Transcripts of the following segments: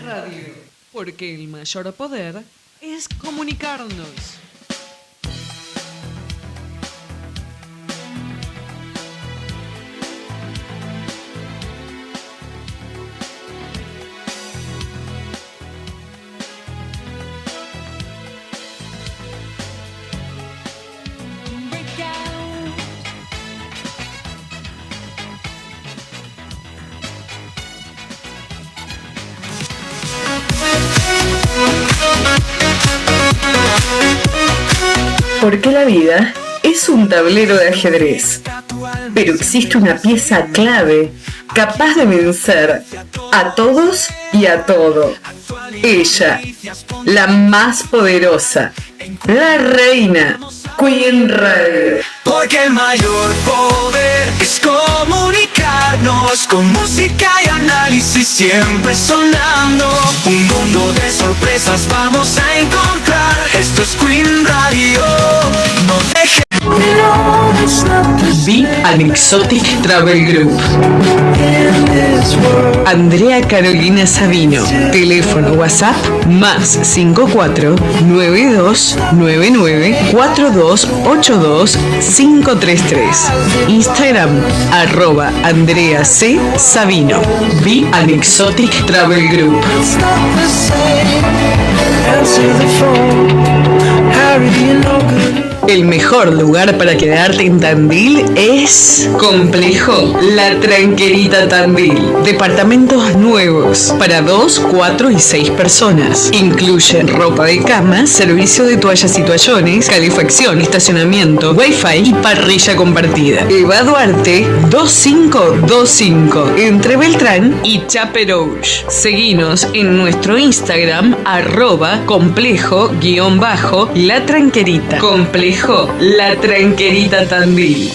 Radio, porque el mayor poder es comunicarnos. Porque la vida es un tablero de ajedrez, pero existe una pieza clave capaz de vencer a todos y a todo. Ella, la más poderosa, la reina, Queen Radio. Porque el mayor poder es comunicarnos con música y análisis siempre sonando. Un mundo de sorpresas vamos a encontrar. Esto es Queen Radio. No dejes. Be an Exotic Travel Group. Andrea Carolina Sabino. Teléfono WhatsApp más 54-9299-4282-533. Instagram @Andrea C. Sabino. Be an Exotic Travel Group. El mejor lugar para quedarte en Tandil es Complejo La Tranquerita Tandil. Departamentos nuevos para 2, 4 y 6 personas. Incluyen ropa de cama, servicio de toallas y toallones, calefacción, estacionamiento, wifi y parrilla compartida. Eva Duarte 2525 entre Beltrán y Chaperouge. Seguinos en nuestro Instagram @complejo_La Tranquerita. Complejo La Tranquerita Tandil.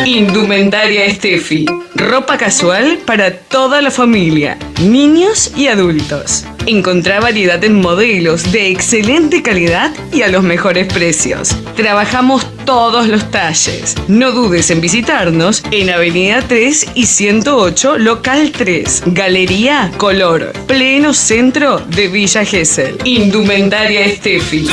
Indumentaria Steffi. Ropa casual para toda la familia, niños y adultos. Encontrá variedad en modelos de excelente calidad y a los mejores precios. Trabajamos todos los talles. No dudes en visitarnos en Avenida 3 y 108, local 3, Galería Color, pleno centro de Villa Gesell. Indumentaria Steffi.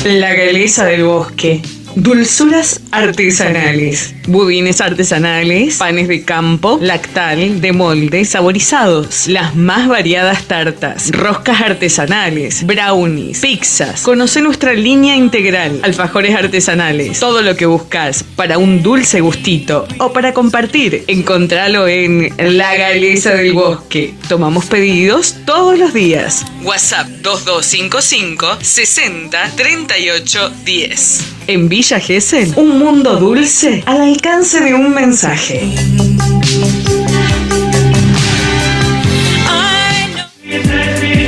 La Galesa del Bosque. Dulzuras artesanales, budines artesanales, panes de campo, lactal, de molde, saborizados, las más variadas tartas, roscas artesanales, brownies, pizzas. Conoce nuestra línea integral, alfajores artesanales, todo lo que buscas para un dulce gustito o para compartir. Encontralo en La Galesa del Bosque. Tomamos pedidos todos los días. WhatsApp 2255 60 38 10. En Villa Gesell, un mundo dulce al alcance de un mensaje.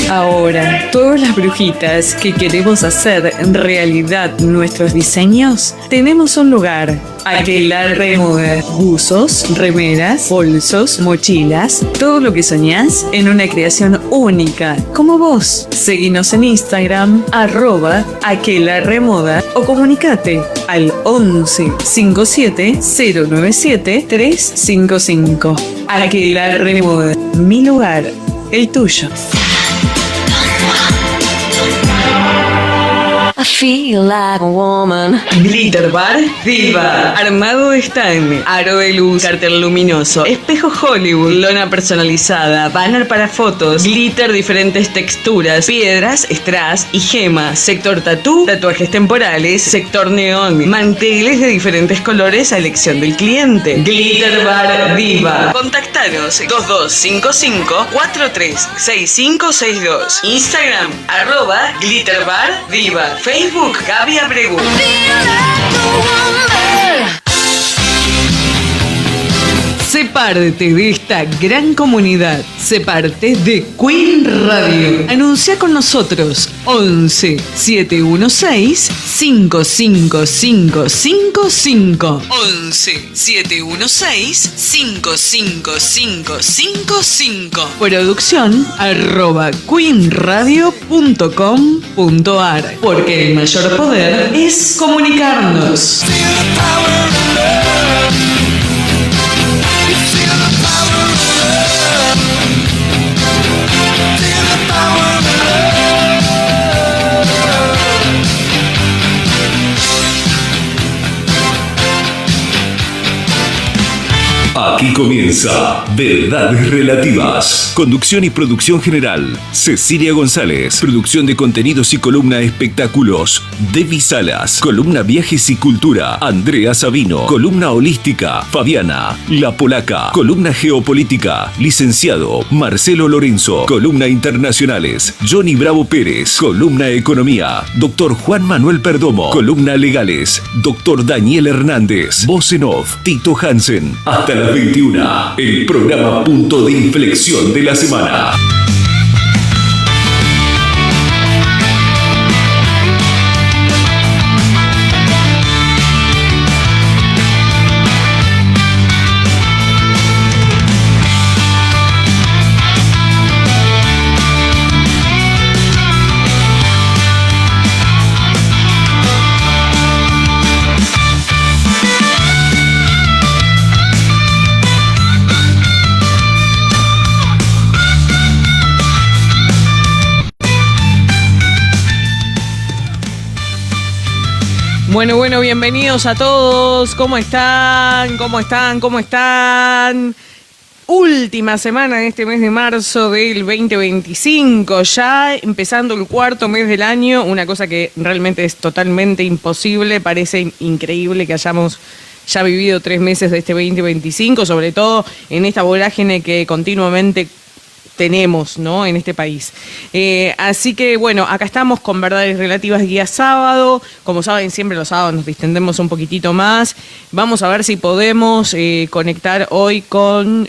Ahora, todas las brujitas que queremos hacer realidad nuestros diseños, tenemos un lugar. Aquelarre Moda. Buzos, remeras, bolsos, mochilas, todo lo que soñás en una creación única, como vos. Seguinos en Instagram, @Aquelarre Moda o comunicate al 11 57 097 355. Aquelarre Moda. Mi lugar, el tuyo. I feel like a woman. Glitter Bar Diva. Armado de stand, aro de luz, cartel luminoso, espejo Hollywood, lona personalizada, banner para fotos, glitter diferentes texturas, piedras, strass y gemas, sector tatú, tatuajes temporales, sector neón, manteles de diferentes colores a elección del cliente. Glitter Bar Diva. Contactanos 2255 436562. Instagram @Glitter Bar Diva. Facebook Gaby Abregu. Sé parte de esta gran comunidad. Sé parte de Queen Radio. Anuncia con nosotros 11 716 55555. 11 716 55555. Producción @queenradio.com.ar. Porque el mayor poder es comunicarnos. Aquí comienza Verdades Relativas. Conducción y producción general, Cecilia González. Producción de contenidos y columna espectáculos, Debbie Salas. Columna viajes y cultura, Andrea Sabino. Columna holística, Fabiana La Polaca. Columna geopolítica, licenciado Marcelo Lorenzo. Columna internacionales, Johnny Bravo Pérez. Columna economía, doctor Juan Manuel Perdomo. Columna legales, doctor Daniel Hernández. Voz en off, Tito Hansen. Hasta las 21, el programa Punto de Inflexión de la semana. Bueno, bienvenidos a todos. ¿Cómo están? Última semana de este mes de marzo del 2025, ya empezando el cuarto mes del año, una cosa que realmente es totalmente imposible, parece increíble que hayamos ya vivido 3 meses de este 2025, sobre todo en esta vorágine que continuamente tenemos, ¿no?, en este país. Así que, bueno, acá estamos con Verdades Relativas día sábado. Como saben, siempre los sábados nos distendemos un poquitito más. Vamos a ver si podemos conectar hoy con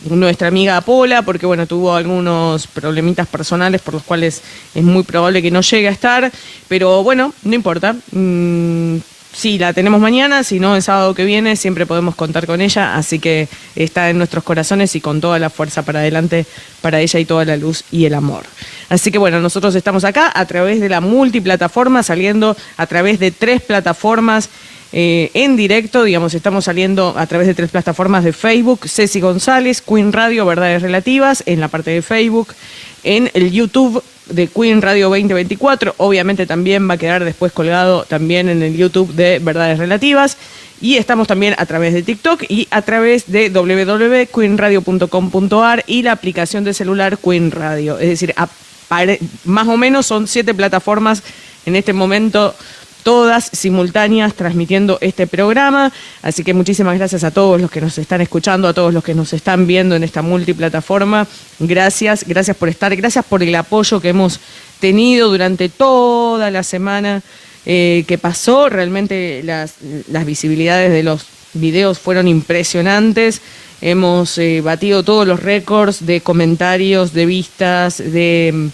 nuestra amiga Pola, porque, bueno, tuvo algunos problemitas personales por los cuales es muy probable que no llegue a estar. Pero, bueno, no importa. Sí, la tenemos mañana, si no el sábado que viene, siempre podemos contar con ella, así que está en nuestros corazones y con toda la fuerza para adelante para ella y toda la luz y el amor. Así que bueno, nosotros estamos acá a través de la multiplataforma, saliendo a través de 3 plataformas en directo, digamos, estamos saliendo a través de 3 plataformas de Facebook, Ceci González, Queen Radio, Verdades Relativas, en la parte de Facebook, en el YouTube de Queen Radio 2024, obviamente también va a quedar después colgado también en el YouTube de Verdades Relativas, y estamos también a través de TikTok y a través de www.queenradio.com.ar y la aplicación de celular Queen Radio, es decir, más o menos son 7 plataformas en este momento, todas simultáneas transmitiendo este programa, así que muchísimas gracias a todos los que nos están escuchando, a todos los que nos están viendo en esta multiplataforma, gracias por estar, gracias por el apoyo que hemos tenido durante toda la semana que pasó, realmente las visibilidades de los videos fueron impresionantes, hemos batido todos los récords de comentarios, de vistas, de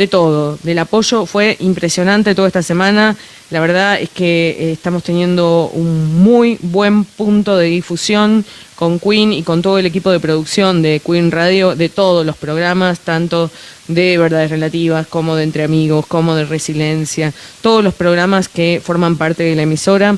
todo, del apoyo fue impresionante toda esta semana. La verdad es que estamos teniendo un muy buen punto de difusión con Queen y con todo el equipo de producción de Queen Radio, de todos los programas, tanto de Verdades Relativas como de Entre Amigos, como de Resiliencia, todos los programas que forman parte de la emisora.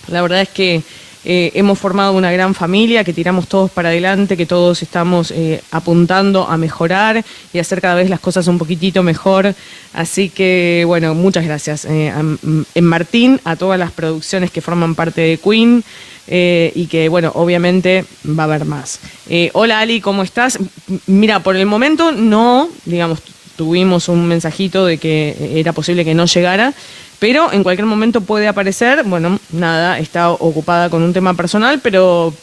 La verdad es que hemos formado una gran familia, que tiramos todos para adelante, que todos estamos apuntando a mejorar y hacer cada vez las cosas un poquitito mejor. Así que, bueno, muchas gracias en Martín, a todas las producciones que forman parte de Queen y que, bueno, obviamente va a haber más. Hola Ali, ¿cómo estás? Mira, por el momento no, digamos, tuvimos un mensajito de que era posible que no llegara, pero en cualquier momento puede aparecer. Bueno, nada, está ocupada con un tema personal, pero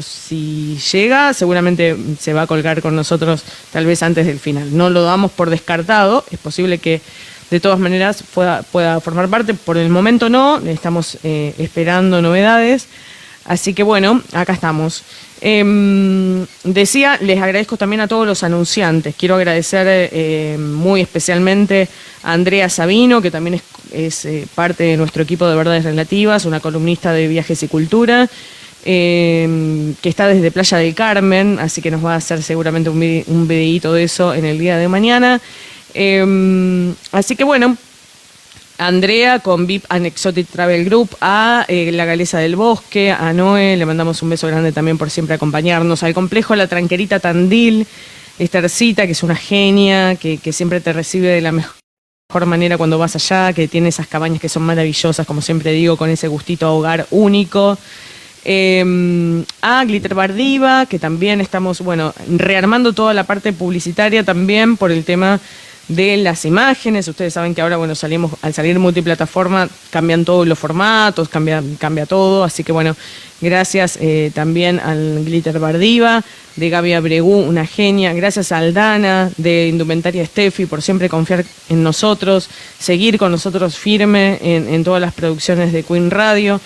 si llega, seguramente se va a colgar con nosotros tal vez antes del final. No lo damos por descartado, es posible que de todas maneras pueda formar parte. Por el momento no, estamos esperando novedades. Así que bueno, acá estamos. Decía, les agradezco también a todos los anunciantes. Quiero agradecer muy especialmente a Andrea Sabino, que también es parte de nuestro equipo de Verdades Relativas, una columnista de viajes y cultura, que está desde Playa del Carmen, así que nos va a hacer seguramente un videíto de eso en el día de mañana. Así que bueno, Andrea con VIP and Exotic Travel Group, a La Galesa del Bosque, a Noé, le mandamos un beso grande también por siempre acompañarnos, al complejo La Tranquerita Tandil, Estercita, que es una genia, que siempre te recibe de la mejor manera cuando vas allá, que tiene esas cabañas que son maravillosas, como siempre digo, con ese gustito a hogar único. A Glitter Bar Diva, que también estamos, bueno, rearmando toda la parte publicitaria también por el tema de las imágenes. Ustedes saben que ahora, bueno, al salir multiplataforma, cambian todos los formatos, cambia todo, así que bueno, gracias también al Glitter Bar Diva, de Gaby Abregu, una genia, gracias a Aldana, de Indumentaria Steffi, por siempre confiar en nosotros, seguir con nosotros firme en todas las producciones de Queen Radio.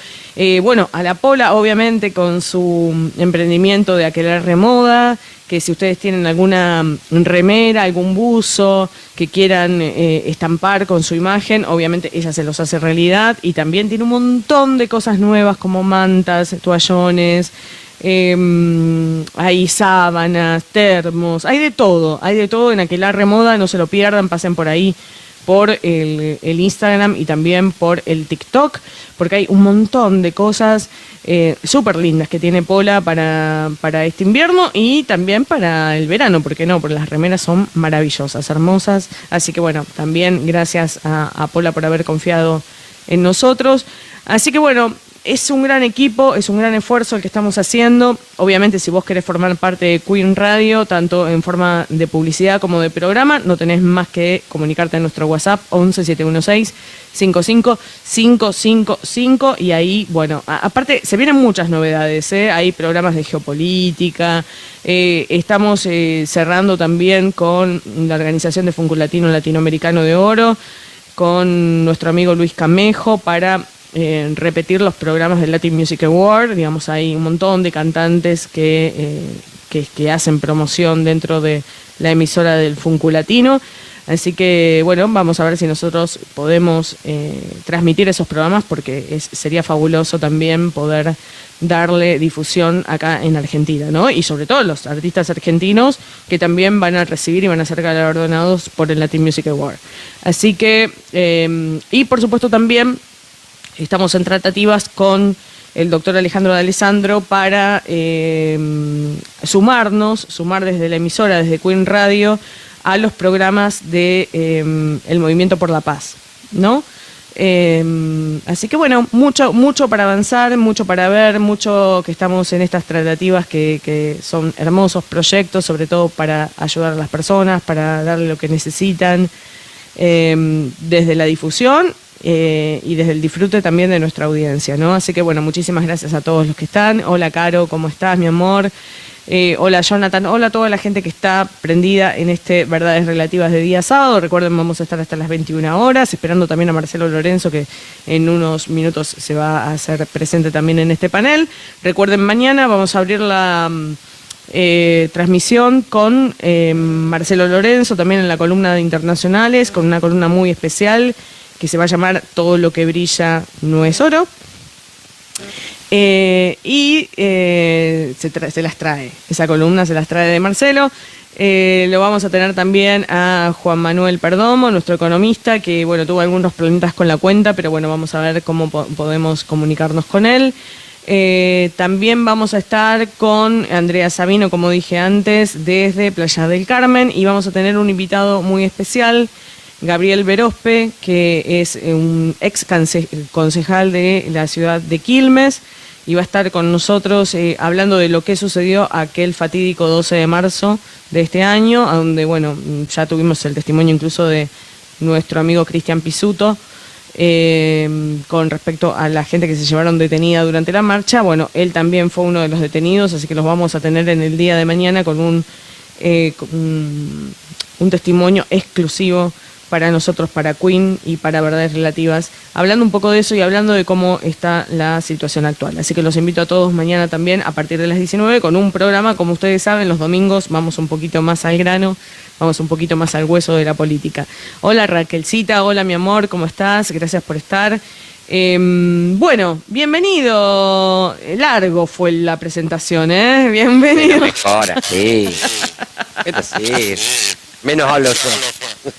Bueno, a la Pola, obviamente, con su emprendimiento de Aquelarre Moda, que si ustedes tienen alguna remera, algún buzo que quieran estampar con su imagen, obviamente ella se los hace realidad, y también tiene un montón de cosas nuevas como mantas, toallones, hay sábanas, termos, hay de todo en Aquelarre Moda, no se lo pierdan, pasen por ahí, por el Instagram y también por el TikTok, porque hay un montón de cosas súper lindas que tiene Pola para este invierno y también para el verano, ¿por qué no? Porque las remeras son maravillosas, hermosas, así que bueno, también gracias a Pola por haber confiado en nosotros. Así que bueno, es un gran equipo, es un gran esfuerzo el que estamos haciendo. Obviamente, si vos querés formar parte de Queen Radio, tanto en forma de publicidad como de programa, no tenés más que comunicarte en nuestro WhatsApp 11 716 55 555, y ahí, bueno, aparte se vienen muchas novedades, hay programas de geopolítica, estamos cerrando también con la organización de Funkulatino Latinoamericano de Oro, con nuestro amigo Luis Camejo, para repetir los programas del Latin Music Award. Digamos, hay un montón de cantantes que hacen promoción dentro de la emisora del Funkulatino. Así que, bueno, vamos a ver si nosotros podemos transmitir esos programas, porque sería fabuloso también poder darle difusión acá en Argentina, ¿no? Y sobre todo los artistas argentinos que también van a recibir y van a ser galardonados por el Latin Music Award. Así que, y por supuesto también estamos en tratativas con el doctor Alejandro D'Alessandro para sumar desde la emisora, desde Queen Radio, a los programas de el Movimiento por la Paz, ¿no? Así que bueno, mucho para avanzar, mucho para ver, mucho que estamos en estas tratativas que son hermosos proyectos, sobre todo para ayudar a las personas, para darle lo que necesitan, desde la difusión y desde el disfrute también de nuestra audiencia, ¿no? Así que bueno, muchísimas gracias a todos los que están. Hola Caro, ¿cómo estás, mi amor? Hola Jonathan, hola a toda la gente que está prendida en este Verdades Relativas de día sábado. Recuerden, vamos a estar hasta las 21 horas, esperando también a Marcelo Lorenzo, que en unos minutos se va a hacer presente también en este panel. Recuerden, mañana vamos a abrir la transmisión con Marcelo Lorenzo, también en la columna de internacionales, con una columna muy especial que se va a llamar Todo lo que brilla no es oro. Se las trae, esa columna se las trae de Marcelo. Lo vamos a tener también a Juan Manuel Perdomo, nuestro economista, que bueno, tuvo algunos problemitas con la cuenta, pero bueno, vamos a ver cómo podemos comunicarnos con él. También vamos a estar con Andrea Sabino, como dije antes, desde Playa del Carmen, y vamos a tener un invitado muy especial, Gabriel Verospe, que es un ex concejal de la ciudad de Quilmes, y va a estar con nosotros hablando de lo que sucedió aquel fatídico 12 de marzo de este año, a donde, bueno, ya tuvimos el testimonio incluso de nuestro amigo Cristian Pisuto, con respecto a la gente que se llevaron detenida durante la marcha. Bueno, él también fue uno de los detenidos, así que los vamos a tener en el día de mañana con un testimonio exclusivo para nosotros, para Queen y para Verdades Relativas, hablando un poco de eso y hablando de cómo está la situación actual. Así que los invito a todos mañana también a partir de las 19 con un programa, como ustedes saben, los domingos vamos un poquito más al grano, vamos un poquito más al hueso de la política. Hola Raquelcita, hola mi amor, ¿cómo estás? Gracias por estar. Bueno, bienvenido. Largo fue la presentación, ¿eh? Bienvenido. Pero mejor así. Pero sí. Menos hablo yo.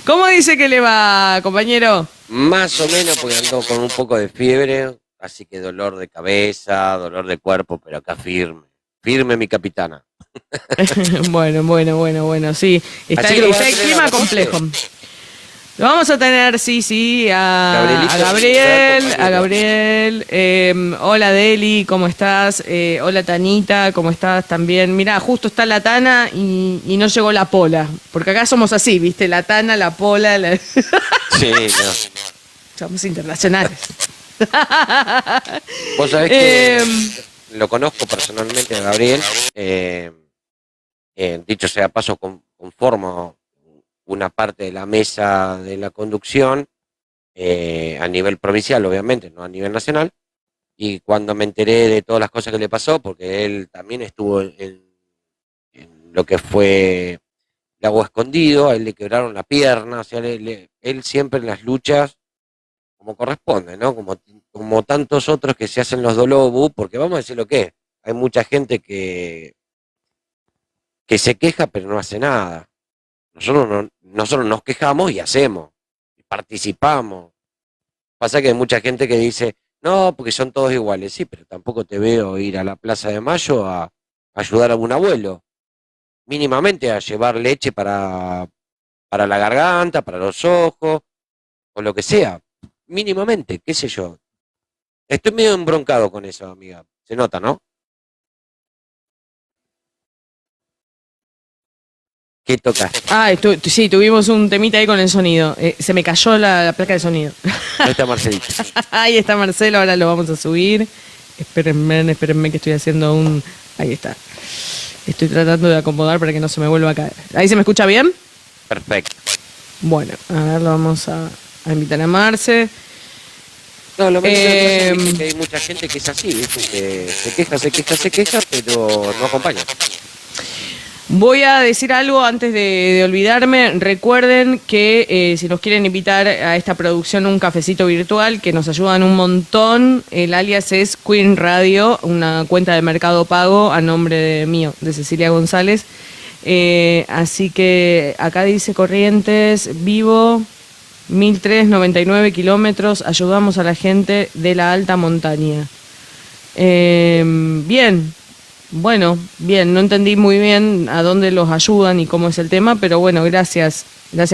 ¿Cómo dice que le va, compañero? Más o menos porque ando con un poco de fiebre, así que dolor de cabeza, dolor de cuerpo, pero acá firme. Firme mi capitana. Bueno, sí. Está Así que lo voy a el tener clima a vos, complejo. Lo vamos a tener, sí, a Gabriel. Hola Deli, ¿cómo estás? Hola Tanita, ¿cómo estás también? Mirá, justo está la Tana y no llegó la Pola. Porque acá somos así, ¿viste? La Tana, la Pola. Sí, no. Somos internacionales. Vos sabés que lo conozco personalmente a Gabriel. Dicho sea paso, conformo una parte de la mesa de la conducción a nivel provincial, obviamente, no a nivel nacional. Y cuando me enteré de todas las cosas que le pasó, porque él también estuvo en lo que fue Lago Escondido, a él le quebraron la pierna, o sea, él siempre en las luchas, como corresponde, ¿no? Como tantos otros que se hacen los dolobus, porque vamos a decir lo que es, hay mucha gente que se queja pero no hace nada. Nosotros nos quejamos y hacemos, participamos. Pasa que hay mucha gente que dice, no, porque son todos iguales. Sí, pero tampoco te veo ir a la Plaza de Mayo a ayudar a un abuelo. Mínimamente a llevar leche para la garganta, para los ojos, o lo que sea. Mínimamente, qué sé yo. Estoy medio embroncado con eso, amiga. Se nota, ¿no? ¿Qué toca? Sí, tuvimos un temita ahí con el sonido. Se me cayó la placa de sonido. Ahí está Marcelito. Ahí está Marcelo, ahora lo vamos a subir. Espérenme que estoy haciendo un... Ahí está. Estoy tratando de acomodar para que no se me vuelva a caer. ¿Ahí se me escucha bien? Perfecto. Bueno, a ver, lo vamos a invitar a Marce. No, lo menos es que hay mucha gente que es así, ¿viste? Que se queja, pero no acompaña. Voy a decir algo antes de olvidarme. Recuerden que si nos quieren invitar a esta producción, un cafecito virtual, que nos ayudan un montón. El alias es Queen Radio, una cuenta de Mercado Pago a nombre mío, de Cecilia González. Así que acá dice Corrientes, vivo, 1399 kilómetros, ayudamos a la gente de la alta montaña. Bien. Bueno, bien, no entendí muy bien a dónde los ayudan y cómo es el tema, pero bueno, gracias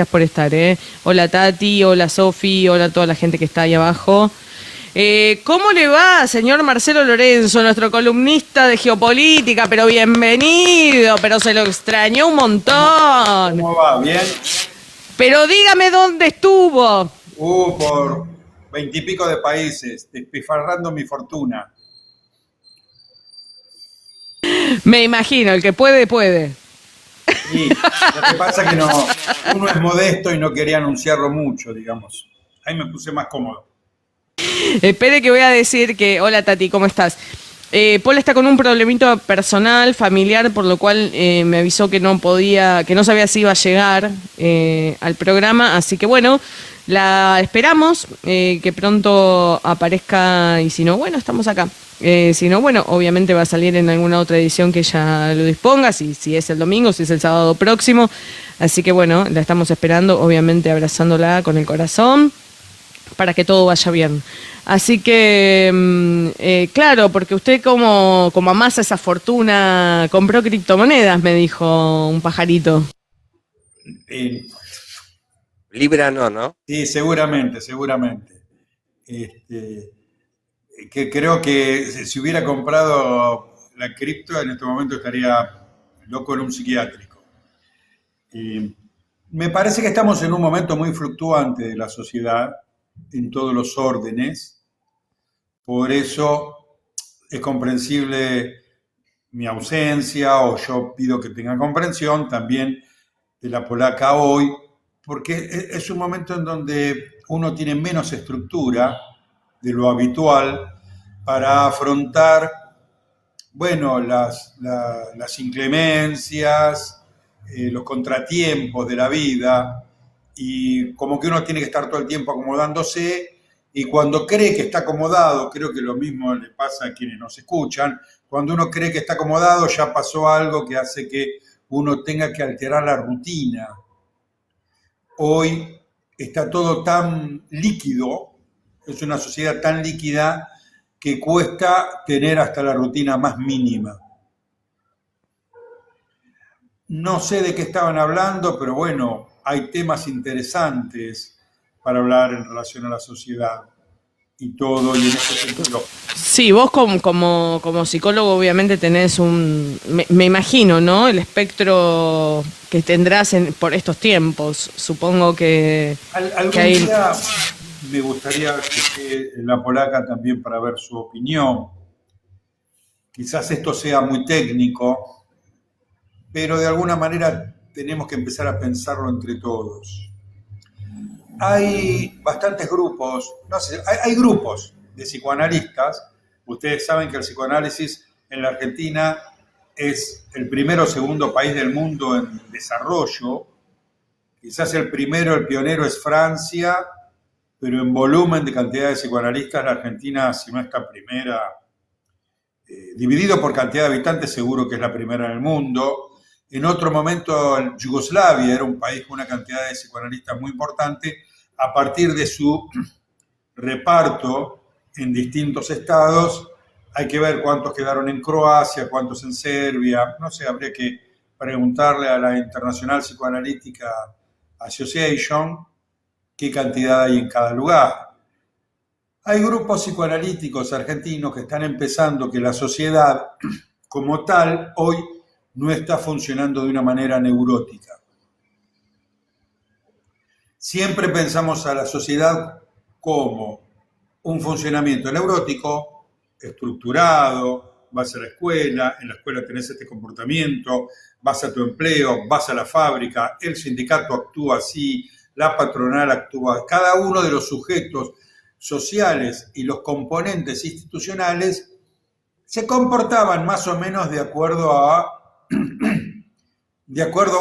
por estar, ¿eh? Hola Tati, hola Sofi, hola a toda la gente que está ahí abajo. ¿Cómo le va, señor Marcelo Lorenzo, nuestro columnista de geopolítica? Pero bienvenido, pero se lo extrañó un montón. ¿Cómo va? ¿Bien? Pero dígame dónde estuvo. Por 20 y pico de países, despilfarrando mi fortuna. Me imagino, el que puede, puede. Y lo que pasa es que uno es modesto y no quería anunciarlo mucho, digamos. Ahí me puse más cómodo. Espere que voy a decir que... Hola Tati, ¿cómo estás? Paul está con un problemito personal, familiar, por lo cual me avisó que no sabía si iba a llegar al programa, así que bueno, la esperamos, que pronto aparezca, y si no, bueno, estamos acá. Si no, bueno, obviamente va a salir en alguna otra edición que ella lo disponga, si es el domingo, si es el sábado próximo, así que bueno, la estamos esperando, obviamente abrazándola con el corazón, para que todo vaya bien. Así que, claro, porque usted como amasa esa fortuna, compró criptomonedas, me dijo un pajarito. Libra no. Sí, seguramente. Que creo que si hubiera comprado la cripto, en este momento estaría loco en un psiquiátrico. Me parece que estamos en un momento muy fluctuante de la sociedad, en todos los órdenes. Por eso es comprensible mi ausencia, o yo pido que tenga comprensión también de la polaca hoy, porque es un momento en donde uno tiene menos estructura de lo habitual para afrontar, bueno, las inclemencias, los contratiempos de la vida, y como que uno tiene que estar todo el tiempo acomodándose, y cuando cree que está acomodado, creo que lo mismo le pasa a quienes nos escuchan, cuando uno cree que está acomodado ya pasó algo que hace que uno tenga que alterar la rutina. Hoy está todo tan líquido, es una sociedad tan líquida que cuesta tener hasta la rutina más mínima. No sé de qué estaban hablando, pero bueno, hay temas interesantes para hablar en relación a la sociedad y todo, y en ese sentido. Sí, vos como psicólogo obviamente tenés me imagino, ¿no? El espectro que tendrás por estos tiempos. Supongo que Algún hay... día me gustaría que esté la polaca también para ver su opinión. Quizás esto sea muy técnico, pero de alguna manera tenemos que empezar a pensarlo entre todos. Hay bastantes grupos, no sé, hay grupos de psicoanalistas. Ustedes saben que el psicoanálisis en la Argentina es el primero o segundo país del mundo en desarrollo. Quizás el pionero es Francia, pero en volumen de cantidad de psicoanalistas, la Argentina, si no está primera, dividido por cantidad de habitantes, seguro que es la primera en el mundo. En otro momento, Yugoslavia era un país con una cantidad de psicoanalistas muy importante. A partir de su reparto en distintos estados, hay que ver cuántos quedaron en Croacia, cuántos en Serbia. No sé, habría que preguntarle a la International Psychoanalytic Association qué cantidad hay en cada lugar. Hay grupos psicoanalíticos argentinos que están empezando que la sociedad como tal hoy no está funcionando de una manera neurótica. Siempre pensamos a la sociedad como un funcionamiento neurótico, estructurado, vas a la escuela, en la escuela tenés este comportamiento, vas a tu empleo, vas a la fábrica, el sindicato actúa así, la patronal actúa. Cada uno de los sujetos sociales y los componentes institucionales se comportaban más o menos de acuerdo a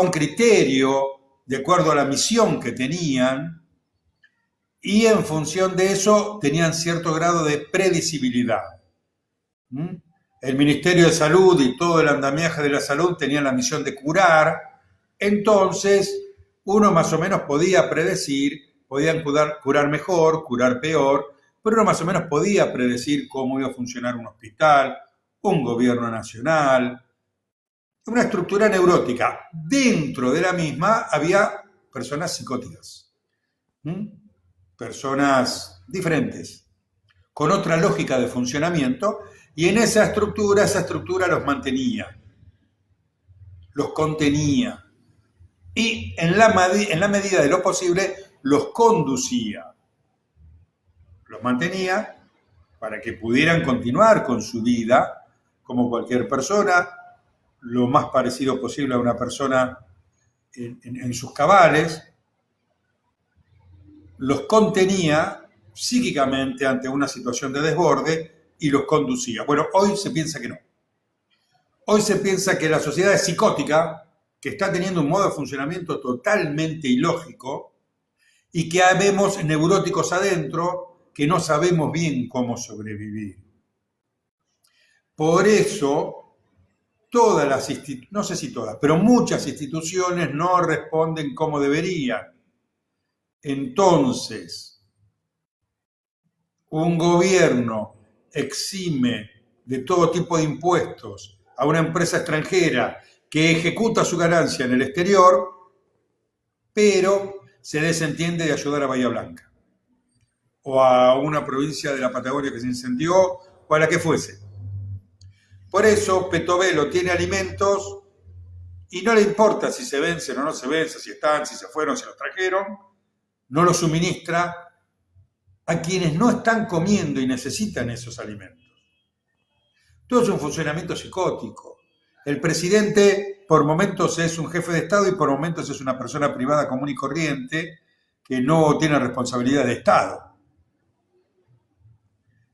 un criterio, de acuerdo a la misión que tenían, y en función de eso tenían cierto grado de predecibilidad. El Ministerio de Salud y todo el andamiaje de la salud tenían la misión de curar, entonces uno más o menos podía predecir, podían curar mejor, curar peor, pero uno más o menos podía predecir cómo iba a funcionar un hospital, un gobierno nacional, una estructura neurótica. Dentro de la misma había personas psicóticas, personas diferentes, con otra lógica de funcionamiento, y en esa estructura los mantenía, los contenía, y en la medida de lo posible los conducía, los mantenía para que pudieran continuar con su vida como cualquier persona, lo más parecido posible a una persona en sus cabales, los contenía psíquicamente ante una situación de desborde y los conducía. Bueno, hoy se piensa que no. Hoy se piensa que la sociedad es psicótica, que está teniendo un modo de funcionamiento totalmente ilógico y que habemos neuróticos adentro que no sabemos bien cómo sobrevivir. Por eso, todas las instituciones, no sé si todas, pero muchas instituciones no responden como deberían. Entonces, un gobierno exime de todo tipo de impuestos a una empresa extranjera que ejecuta su ganancia en el exterior, pero se desentiende de ayudar a Bahía Blanca o a una provincia de la Patagonia que se incendió o a la que fuese. Por eso Petovelo tiene alimentos y no le importa si se vencen o no se vencen, si están, si se fueron, si los trajeron, no los suministra a quienes no están comiendo y necesitan esos alimentos. Todo es un funcionamiento psicótico. El presidente por momentos es un jefe de Estado y por momentos es una persona privada común y corriente que no tiene responsabilidad de Estado.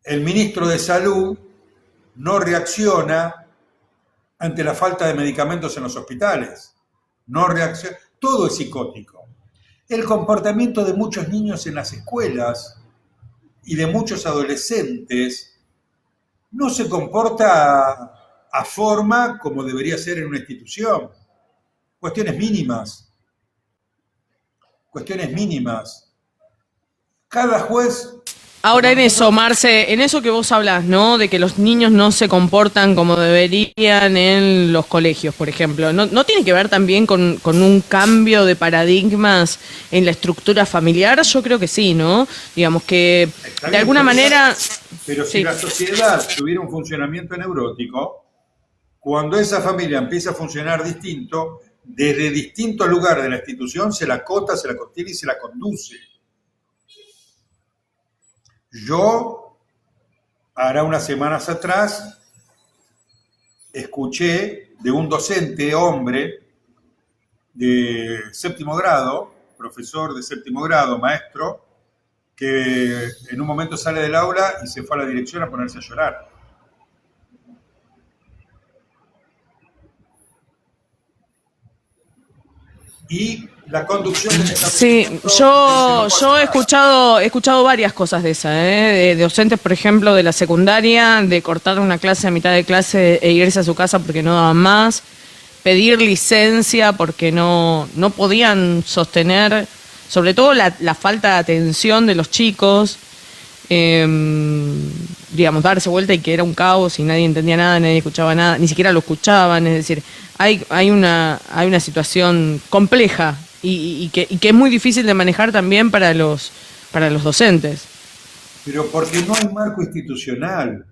El ministro de Salud no reacciona ante la falta de medicamentos en los hospitales. No reacciona. Todo es psicótico. El comportamiento de muchos niños en las escuelas y de muchos adolescentes no se comporta a forma como debería ser en una institución. Cuestiones mínimas. Cuestiones mínimas. Cada juez... Ahora en eso, Marce, en eso que vos hablas, ¿no? De que los niños no se comportan como deberían en los colegios, por ejemplo. ¿No tiene que ver también con un cambio de paradigmas en la estructura familiar? Yo creo que sí, ¿no? Digamos que de alguna manera... Pero si la sociedad tuviera un funcionamiento neurótico, cuando esa familia empieza a funcionar distinto, desde distintos lugares de la institución se la acota, se la contiene y se la conduce. Yo, hará unas semanas atrás, escuché de un docente hombre de séptimo grado, profesor de séptimo grado, maestro, que en un momento sale del aula y se fue a la dirección a ponerse a llorar. Y la conducción del Sí, yo he escuchado varias cosas de esa, de docentes, por ejemplo, de la secundaria, de cortar una clase a mitad de clase e irse a su casa porque no daban más, pedir licencia porque no podían sostener, sobre todo la falta de atención de los chicos, digamos, darse vuelta y que era un caos y nadie entendía nada, nadie escuchaba nada, ni siquiera lo escuchaban, es decir, hay una situación compleja y que es muy difícil de manejar también para los docentes. Pero porque no hay marco institucional.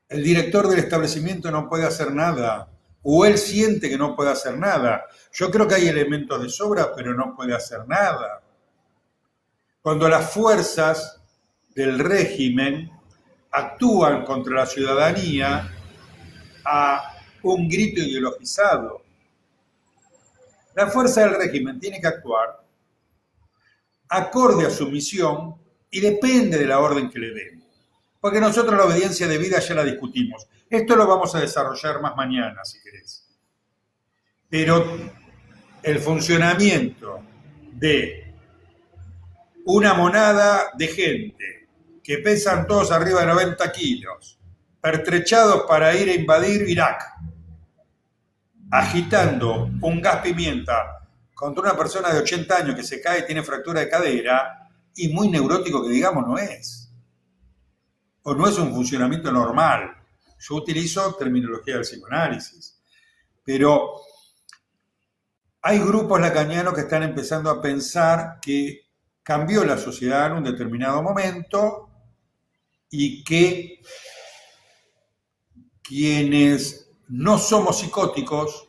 El director del establecimiento no puede hacer nada, o él siente que no puede hacer nada. Yo creo que hay elementos de sobra, pero no puede hacer nada. Cuando las fuerzas del régimen actúan contra la ciudadanía a un grito ideologizado. La fuerza del régimen tiene que actuar acorde a su misión y depende de la orden que le den. Porque nosotros la obediencia debida ya la discutimos. Esto lo vamos a desarrollar más mañana, si querés. Pero el funcionamiento de una monada de gente que pesan todos arriba de 90 kilos, pertrechados para ir a invadir Irak, agitando un gas pimienta contra una persona de 80 años que se cae y tiene fractura de cadera, y muy neurótico que digamos no es. O no es un funcionamiento normal. Yo utilizo terminología del psicoanálisis. Pero hay grupos lacanianos que están empezando a pensar que cambió la sociedad en un determinado momento y que quienes no somos psicóticos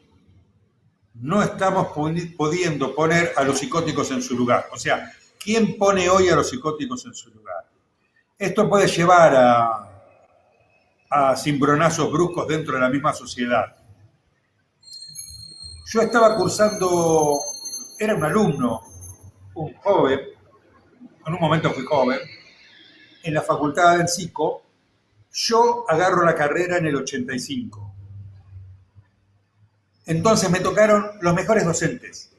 no estamos pudiendo poner a los psicóticos en su lugar. O sea, ¿quién pone hoy a los psicóticos en su lugar? Esto puede llevar a cimbronazos bruscos dentro de la misma sociedad. Yo estaba cursando, era un alumno, un joven, en un momento fui joven, en la facultad del psico. Yo agarro la carrera en el 85. Entonces me tocaron los mejores docentes,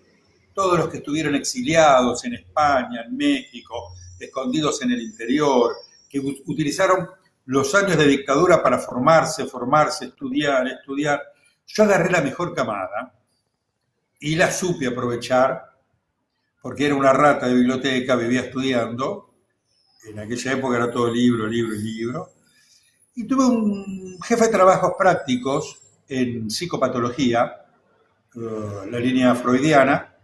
todos los que estuvieron exiliados en España, en México, escondidos en el interior, que utilizaron los años de dictadura para formarse, estudiar. Yo agarré la mejor camada y la supe aprovechar, porque era una rata de biblioteca, vivía estudiando, en aquella época era todo libro, y tuve un jefe de trabajos prácticos en psicopatología, la línea freudiana,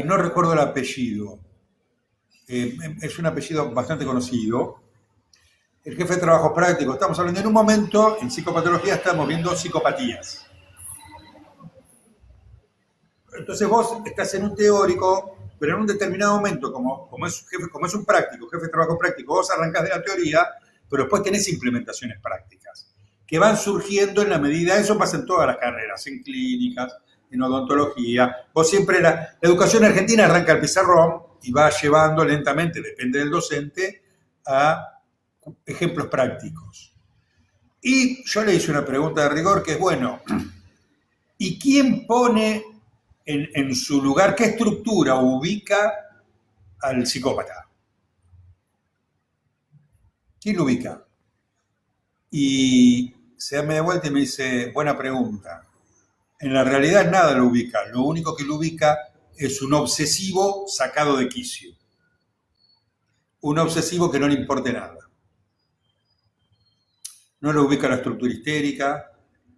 no recuerdo el apellido, es un apellido bastante conocido. El jefe de trabajos prácticos, estamos hablando en un momento, en psicopatología estamos viendo psicopatías. Entonces vos estás en un teórico pero en un determinado momento, como es un práctico, jefe de trabajo práctico, vos arrancás de la teoría, pero después tenés implementaciones prácticas, que van surgiendo en la medida, eso pasa en todas las carreras, en clínicas, en odontología. Vos siempre, la educación argentina arranca al pizarrón y va llevando lentamente, depende del docente, a ejemplos prácticos. Y yo le hice una pregunta de rigor que es, bueno, ¿y quién pone en su lugar, qué estructura ubica al psicópata? ¿Quién lo ubica? Y se da media vuelta y me dice, buena pregunta. En la realidad nada lo ubica, lo único que lo ubica es un obsesivo sacado de quicio. Un obsesivo que no le importe nada. No lo ubica la estructura histérica,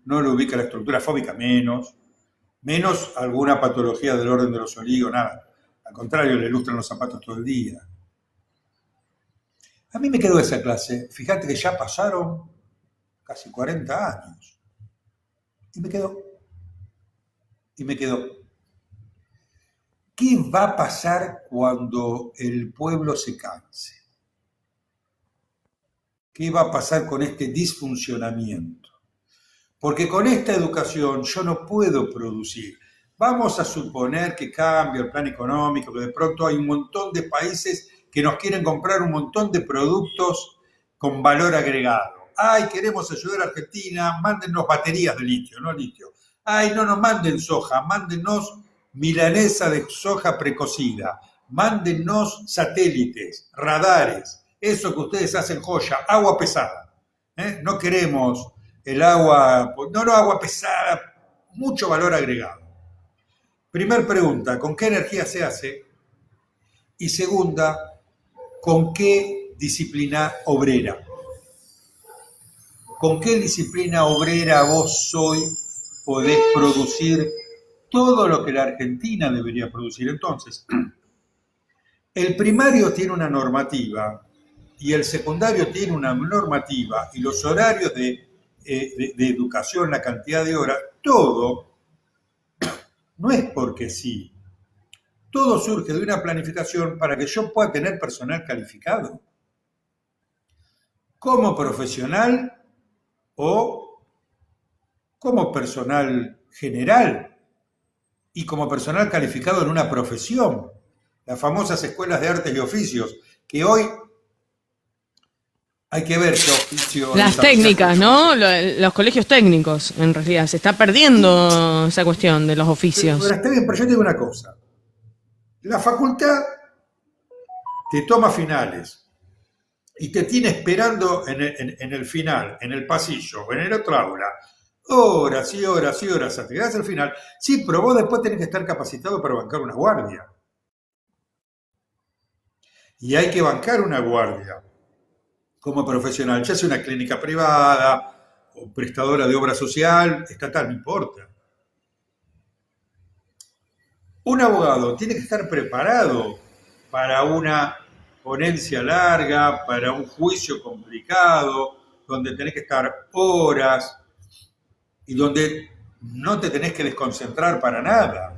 no lo ubica la estructura fóbica, menos alguna patología del orden de los oligos, nada. Al contrario, le ilustran los zapatos todo el día. A mí me quedó esa clase, fíjate que ya pasaron casi 40 años. Y me quedó. ¿Qué va a pasar cuando el pueblo se canse? ¿Qué va a pasar con este disfuncionamiento? Porque con esta educación yo no puedo producir. Vamos a suponer que cambia el plan económico, que de pronto hay un montón de países que nos quieren comprar un montón de productos con valor agregado. Ay, queremos ayudar a Argentina, mándennos baterías de litio, no litio. Ay, no nos manden soja, mándennos milanesa de soja precocida, mándennos satélites, radares, eso que ustedes hacen joya, agua pesada. No queremos el agua, no agua pesada, mucho valor agregado. Primer pregunta, ¿con qué energía se hace? Y segunda, ¿con qué disciplina obrera? ¿Con qué disciplina obrera vos hoy podés producir todo lo que la Argentina debería producir? Entonces, el primario tiene una normativa y el secundario tiene una normativa y los horarios de educación, la cantidad de horas, todo no es porque sí. Todo surge de una planificación para que yo pueda tener personal calificado. Como profesional o como personal general y como personal calificado en una profesión. Las famosas escuelas de artes y oficios, que hoy hay que ver qué oficio... Las técnicas, ¿no? Los colegios técnicos, en realidad. Se está perdiendo esa cuestión de los oficios. Pero está bien, pero yo te digo una cosa. La facultad te toma finales y te tiene esperando en el final, en el pasillo o en el otro aula, horas y horas y horas hasta que llegas al final. Sí, pero vos después tenés que estar capacitado para bancar una guardia. Y hay que bancar una guardia como profesional, ya sea una clínica privada o prestadora de obra social, estatal, no importa. Un abogado tiene que estar preparado para una ponencia larga, para un juicio complicado, donde tenés que estar horas y donde no te tenés que desconcentrar para nada.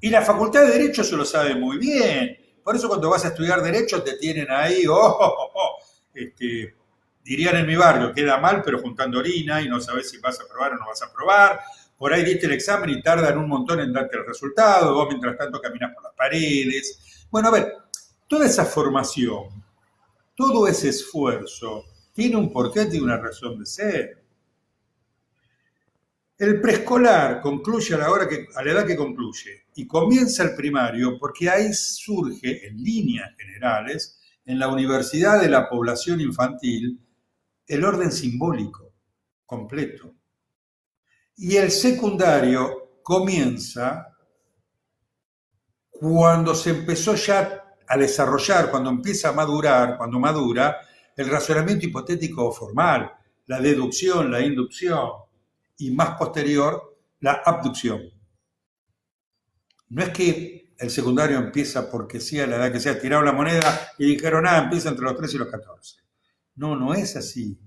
Y la Facultad de Derecho se lo sabe muy bien. Por eso cuando vas a estudiar Derecho te tienen ahí, dirían en mi barrio, queda mal pero juntando orina y no sabes si vas a aprobar o no vas a aprobar. Por ahí diste el examen y tardan un montón en darte el resultado, vos mientras tanto caminas por las paredes. Bueno, a ver, toda esa formación, todo ese esfuerzo, tiene un porqué, tiene una razón de ser. El preescolar concluye a la edad que concluye y comienza el primario porque ahí surge, en líneas generales, en la Universidad de la Población Infantil, el orden simbólico completo. Y el secundario comienza cuando se empezó ya a desarrollar, cuando empieza a madurar, cuando madura, el razonamiento hipotético o formal, la deducción, la inducción y más posterior, la abducción. No es que el secundario empieza porque sí a la edad que sea, tiraron la moneda y dijeron, empieza entre los 13 y los 14. No, no es así.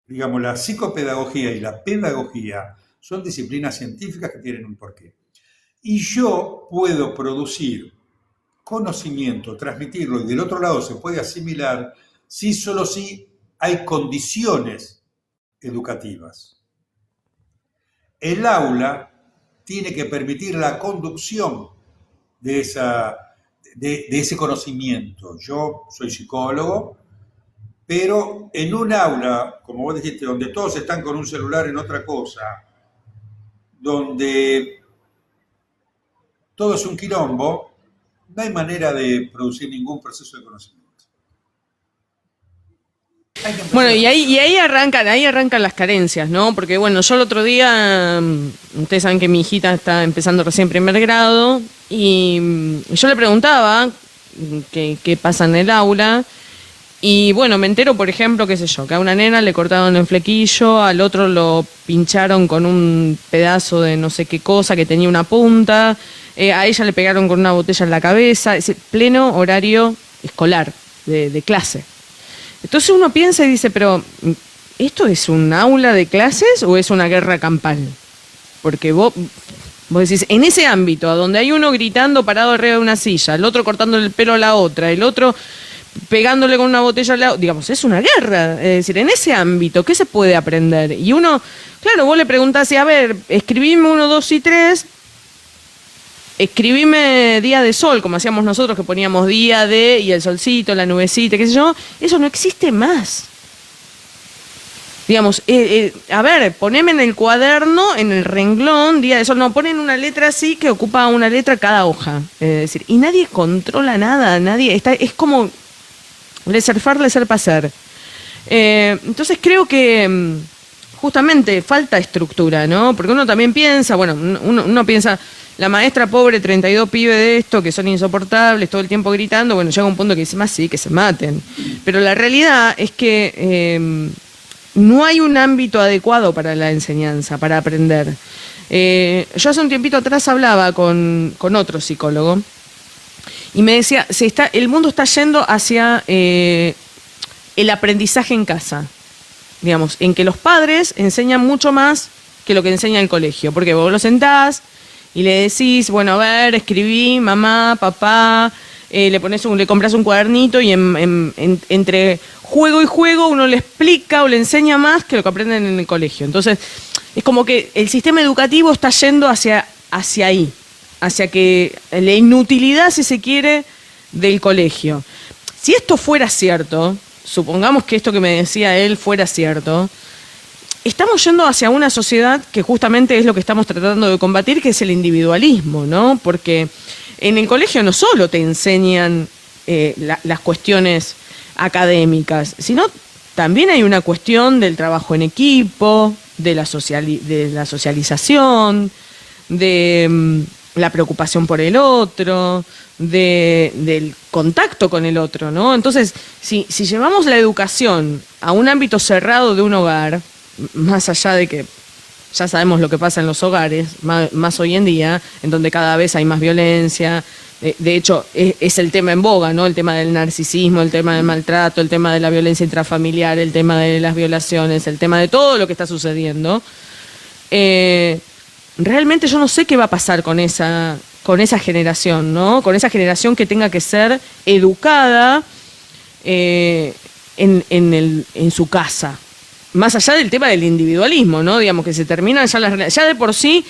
Digamos, la psicopedagogía y la pedagogía son disciplinas científicas que tienen un porqué. y yo puedo producir conocimiento, transmitirlo, y del otro lado se puede asimilar si solo si hay condiciones educativas. El aula tiene que permitir la conducción de ese conocimiento. Yo soy psicólogo, pero en un aula, como vos dijiste, donde todos están con un celular en otra cosa, donde todo es un quilombo, no hay manera de producir ningún proceso de conocimiento. Bueno, y ahí arrancan las carencias, ¿no? Porque bueno, yo el otro día, ustedes saben que mi hijita está empezando recién primer grado, y yo le preguntaba qué pasa en el aula, y bueno, me entero, por ejemplo, qué sé yo, que a una nena le cortaron el flequillo, al otro lo pincharon con un pedazo de no sé qué cosa que tenía una punta, a ella le pegaron con una botella en la cabeza, es decir, pleno horario escolar, de clase. Entonces uno piensa y dice, pero ¿esto es un aula de clases o es una guerra campal? Porque vos decís, en ese ámbito, a donde hay uno gritando parado arriba de una silla, el otro cortándole el pelo a la otra, el otro pegándole con una botella a la otra, digamos, es una guerra. Es decir, en ese ámbito, ¿qué se puede aprender? Y uno, claro, vos le preguntás, a ver, escribime 1, 2 y 3, escribime día de sol, como hacíamos nosotros, que poníamos día de, y el solcito, la nubecita, qué sé yo, eso no existe más. Digamos, a ver, poneme en el cuaderno, en el renglón, día de sol, no, ponen una letra así que ocupa una letra cada hoja. Es decir, y nadie controla nada, es como laissez-faire, laissez-passer. Entonces creo que justamente falta estructura, ¿no? Porque uno también piensa, bueno, uno piensa, la maestra pobre, 32 pibes de esto, que son insoportables, todo el tiempo gritando, bueno, llega un punto que dice, más sí, que se maten. Pero la realidad es que no hay un ámbito adecuado para la enseñanza, para aprender. Yo hace un tiempito atrás hablaba con otro psicólogo y me decía, el mundo está yendo hacia el aprendizaje en casa, digamos, en que los padres enseñan mucho más que lo que enseña el colegio, porque vos lo sentás y le decís, bueno, a ver, escribí, mamá, papá, le compras un cuadernito y entre juego y juego uno le explica o le enseña más que lo que aprenden en el colegio. Entonces, es como que el sistema educativo está yendo hacia ahí, hacia que la inutilidad, si se quiere, del colegio. Si esto fuera cierto, supongamos que esto que me decía él fuera cierto, estamos yendo hacia una sociedad que justamente es lo que estamos tratando de combatir, que es el individualismo, ¿no? Porque en el colegio no solo te enseñan las cuestiones académicas, sino también hay una cuestión del trabajo en equipo, de la socialización, de la preocupación por el otro, del contacto con el otro, ¿no? Entonces, si llevamos la educación a un ámbito cerrado de un hogar, más allá de que ya sabemos lo que pasa en los hogares, más hoy en día, en donde cada vez hay más violencia, de hecho es el tema en boga, ¿no? El tema del narcisismo, el tema del maltrato, el tema de la violencia intrafamiliar, el tema de las violaciones, el tema de todo lo que está sucediendo. Realmente yo no sé qué va a pasar con esa generación, ¿no? Con esa generación que tenga que ser educada en su casa. Más allá del tema del individualismo, ¿no? Digamos que se terminan ya de por sí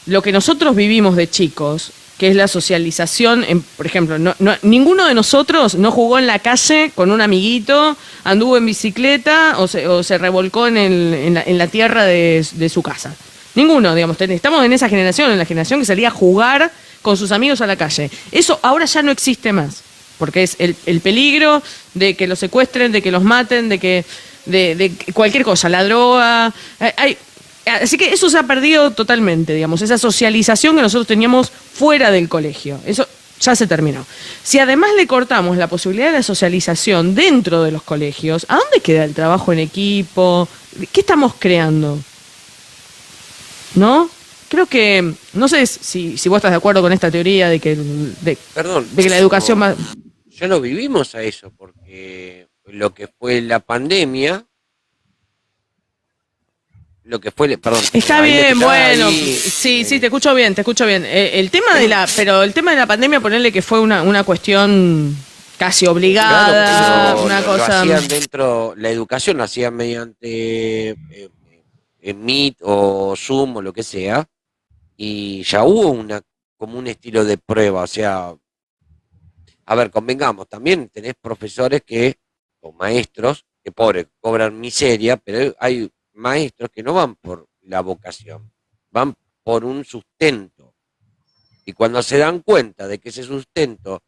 lo que nosotros vivimos de chicos, que es la socialización. Por ejemplo, ninguno de nosotros no jugó en la calle con un amiguito, anduvo en bicicleta o se revolcó en la tierra de su casa. Ninguno, digamos. Estamos en esa generación, en la generación que salía a jugar con sus amigos a la calle. Eso ahora ya no existe más, porque es el peligro de que los secuestren, de que los maten, de cualquier cosa, la droga. Así que eso se ha perdido totalmente, digamos, esa socialización que nosotros teníamos fuera del colegio. Eso ya se terminó. Si además le cortamos la posibilidad de la socialización dentro de los colegios, ¿a dónde queda el trabajo en equipo? ¿Qué estamos creando? ¿No? Creo que, no sé si vos estás de acuerdo con esta teoría de que la educación más... Ya lo vivimos a eso, porque lo que fue la pandemia lo que fue, perdón. Está ahí me bien, escuchaba bueno, ahí, sí, te escucho bien, te escucho bien. Pero el tema de la pandemia, ponerle que fue una cuestión casi obligada, claro, una lo cosa. hacían dentro, la educación la hacían mediante Meet o Zoom o lo que sea, y ya hubo como un estilo de prueba, o sea, a ver, convengamos, también tenés profesores o maestros, que pobres, cobran miseria, pero hay maestros que no van por la vocación, van por un sustento. Y cuando se dan cuenta de que ese sustento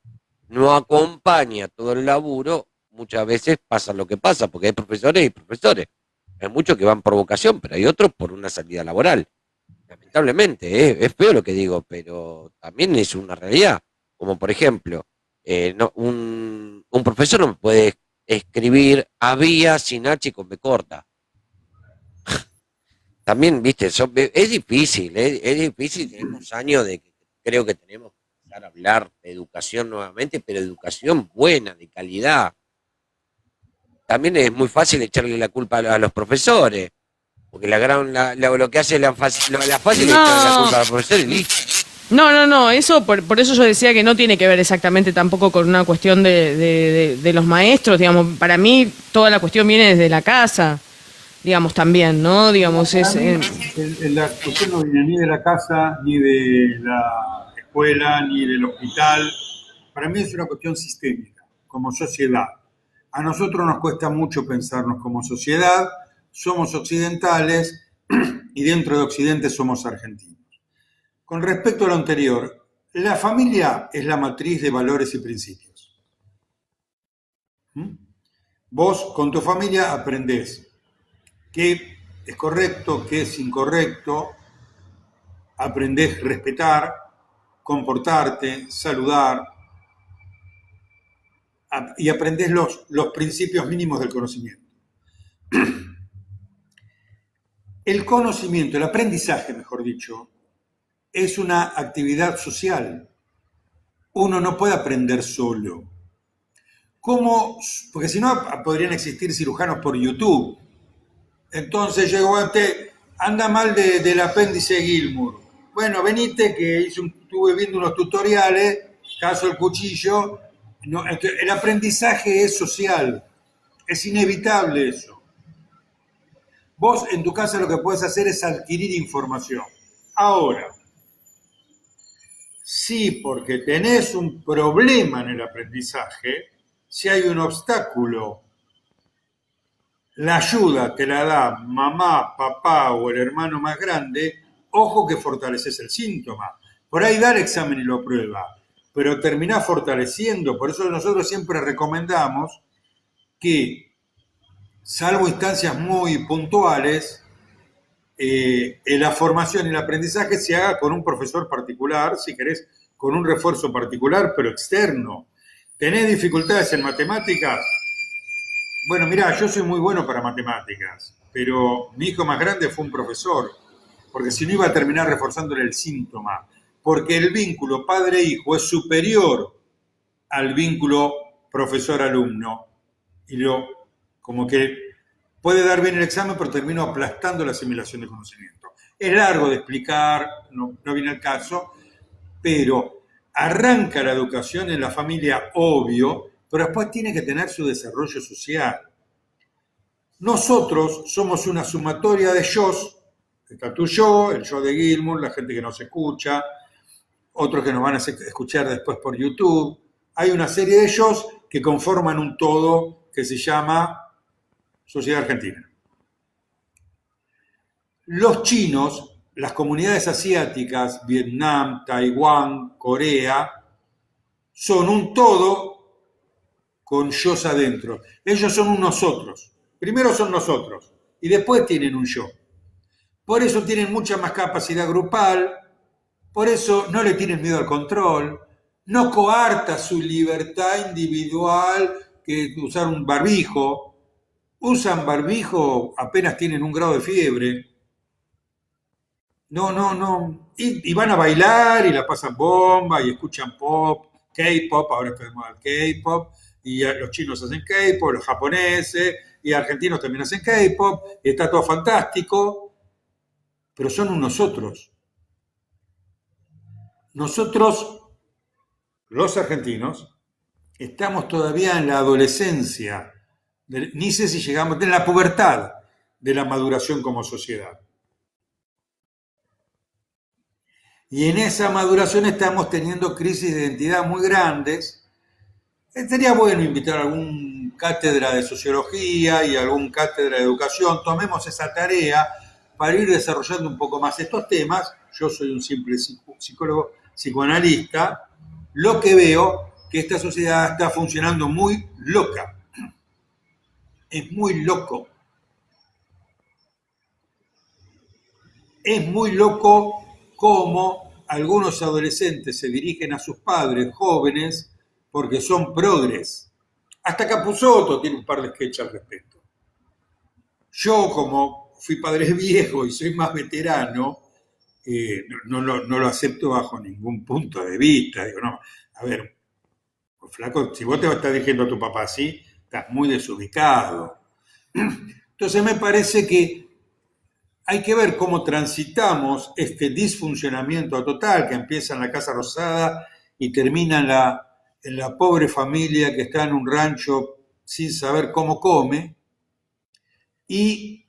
no acompaña todo el laburo, muchas veces pasa lo que pasa, porque hay profesores y profesores. Hay muchos que van por vocación, pero hay otros por una salida laboral. Lamentablemente, es feo lo que digo, pero también es una realidad. Como por ejemplo, un profesor no me puede escribir había sin H y con B corta. También, viste, es difícil, es difícil, tenemos años de que creo que tenemos que empezar a hablar de educación nuevamente, pero educación buena, de calidad. También es muy fácil echarle la culpa a los profesores, porque lo que hace la fácil es echarle la culpa a los profesores y listo. No, eso por eso yo decía que no tiene que ver exactamente tampoco con una cuestión de los maestros, digamos, para mí toda la cuestión viene desde la casa, digamos, también, ¿no? Digamos, La cuestión no viene ni de la casa, ni de la escuela, ni del hospital. Para mí es una cuestión sistémica, como sociedad. A nosotros nos cuesta mucho pensarnos como sociedad, somos occidentales y dentro de Occidente somos argentinos. Con respecto a lo anterior, la familia es la matriz de valores y principios. Vos con tu familia aprendés qué es correcto, qué es incorrecto, aprendés a respetar, comportarte, saludar, y aprendés los principios mínimos del conocimiento. El conocimiento, el aprendizaje, mejor dicho, es una actividad social. Uno no puede aprender solo. ¿Cómo? Porque si no, podrían existir cirujanos por YouTube. Entonces llegó anda mal del apéndice Gilmour. Bueno, venite que estuve viendo unos tutoriales, caso el cuchillo. No, el aprendizaje es social, es inevitable eso. Vos en tu casa lo que podés hacer es adquirir información. Ahora, sí, porque tenés un problema en el aprendizaje, si hay un obstáculo, la ayuda te la da mamá, papá o el hermano más grande, ojo que fortaleces el síntoma. Por ahí da el examen y lo prueba, pero terminás fortaleciendo. Por eso nosotros siempre recomendamos que, salvo instancias muy puntuales, la formación y el aprendizaje se haga con un profesor particular, si querés, con un refuerzo particular, pero externo. ¿Tenés dificultades en matemáticas? Bueno, mirá, yo soy muy bueno para matemáticas, pero mi hijo más grande fue un profesor, porque si no iba a terminar reforzándole el síntoma, porque el vínculo padre-hijo es superior al vínculo profesor-alumno, y como que puede dar bien el examen, pero termino aplastando la asimilación de conocimiento. Es largo de explicar, no viene al caso, pero arranca la educación en la familia, obvio, pero después tiene que tener su desarrollo social. Nosotros somos una sumatoria de yos, está tu yo, el yo de Gilmour, la gente que nos escucha, otros que nos van a escuchar después por YouTube. Hay una serie de yos que conforman un todo que se llama Sociedad Argentina. Los chinos, las comunidades asiáticas, Vietnam, Taiwán, Corea, son un todo con yos adentro. Ellos son un nosotros. Primero son nosotros y después tienen un yo. Por eso tienen mucha más capacidad grupal, por eso no le tienen miedo al control, no coarta su libertad individual que usar un barbijo. Usan barbijo apenas tienen 1 grado de fiebre. No. Y van a bailar y la pasan bomba y escuchan pop, K-pop, ahora está de moda el K-pop, y los chinos hacen K-pop, los japoneses, y argentinos también hacen K-pop, y está todo fantástico, pero son un nosotros. Nosotros, los argentinos, estamos todavía en la adolescencia, ni sé si llegamos, en la pubertad de la maduración como sociedad. Y en esa maduración estamos teniendo crisis de identidad muy grandes. Sería bueno invitar a algún cátedra de sociología y algún cátedra de educación. Tomemos esa tarea para ir desarrollando un poco más estos temas. Yo soy un simple psicólogo, psicoanalista. Lo que veo que esta sociedad está funcionando muy loca. Es muy loco. Es muy loco cómo algunos adolescentes se dirigen a sus padres jóvenes porque son progres. Hasta Capusotto tiene un par de sketches al respecto. Yo, como fui padre viejo y soy más veterano, no lo acepto bajo ningún punto de vista. Digo, no, a ver, pues, flaco, si vos te estás dirigiendo a tu papá así, estás muy desubicado. Entonces me parece que hay que ver cómo transitamos este disfuncionamiento total que empieza en la Casa Rosada y termina en la pobre familia que está en un rancho sin saber cómo come, y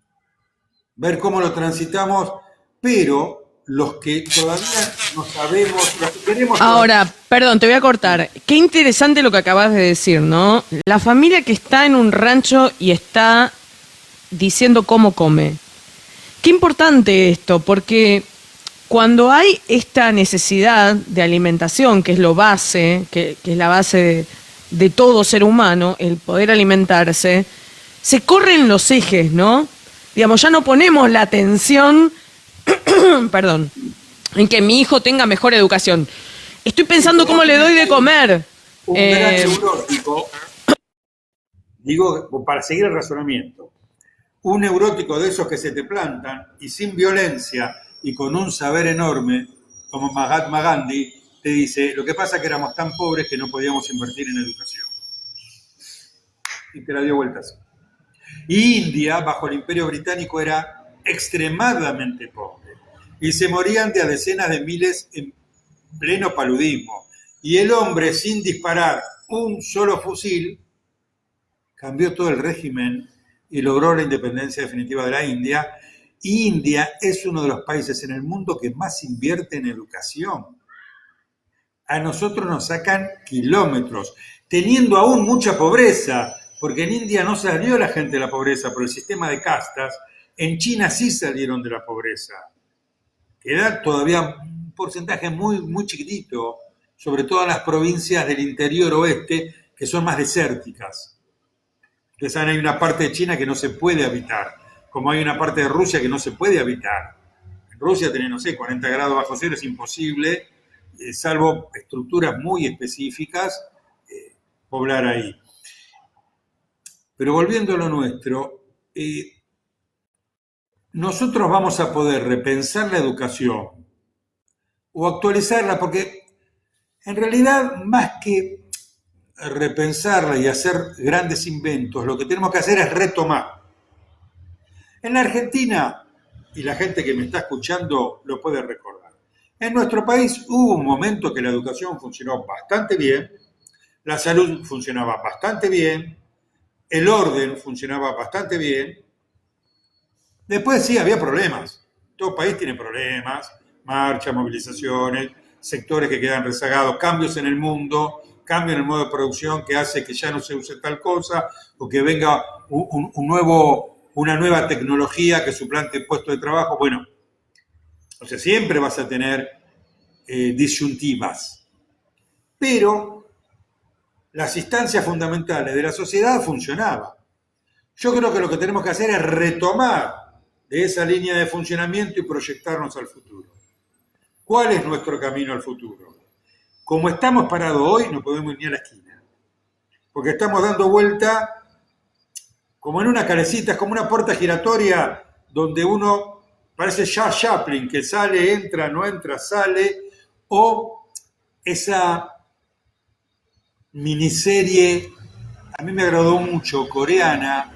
ver cómo lo transitamos, pero los que todavía no sabemos, los que queremos... Ahora, perdón, te voy a cortar. Qué interesante lo que acabas de decir, ¿no? La familia que está en un rancho y está diciendo cómo come. Qué importante esto, porque cuando hay esta necesidad de alimentación, que es lo base, que es la base de todo ser humano, el poder alimentarse, se corren los ejes, ¿no? Digamos, ya no ponemos la atención, perdón, en que mi hijo tenga mejor educación. Estoy pensando cómo le doy de comer. Un gran neurótico, digo, para seguir el razonamiento, un neurótico de esos que se te plantan y sin violencia y con un saber enorme, como Mahatma Gandhi, te dice, lo que pasa es que éramos tan pobres que no podíamos invertir en educación. Y te la dio vuelta así. Y India, bajo el Imperio Británico, era extremadamente pobre. Y se morían de a decenas de miles en pleno paludismo. Y el hombre, sin disparar un solo fusil, cambió todo el régimen y logró la independencia definitiva de la India. Y India es uno de los países en el mundo que más invierte en educación. A nosotros nos sacan kilómetros, teniendo aún mucha pobreza, porque en India no salió la gente de la pobreza por el sistema de castas, en China sí salieron de la pobreza. Queda todavía un porcentaje muy, muy chiquitito, sobre todo en las provincias del interior oeste, que son más desérticas. Ustedes saben, hay una parte de China que no se puede habitar, como hay una parte de Rusia que no se puede habitar. En Rusia tener, no sé, 40 grados bajo cero es imposible, salvo estructuras muy específicas, poblar ahí. Pero volviendo a lo nuestro, nosotros vamos a poder repensar la educación o actualizarla, porque en realidad más que repensarla y hacer grandes inventos, lo que tenemos que hacer es retomar. En la Argentina, y la gente que me está escuchando lo puede recordar, en nuestro país hubo un momento que la educación funcionó bastante bien, la salud funcionaba bastante bien, el orden funcionaba bastante bien. Después sí, había problemas. Todo país tiene problemas, marchas, movilizaciones, sectores que quedan rezagados, cambios en el mundo, cambio en el modo de producción que hace que ya no se use tal cosa o que venga una nueva tecnología que suplante el puesto de trabajo. Bueno, o sea, siempre vas a tener disyuntivas. Pero las instancias fundamentales de la sociedad funcionaban. Yo creo que lo que tenemos que hacer es retomar de esa línea de funcionamiento y proyectarnos al futuro. ¿Cuál es nuestro camino al futuro? Como estamos parados hoy, no podemos ir ni a la esquina. Porque estamos dando vuelta como en una calecita, es como una puerta giratoria donde uno parece Charles Chaplin, que sale, entra, no entra, sale, o esa miniserie, a mí me agradó mucho, coreana,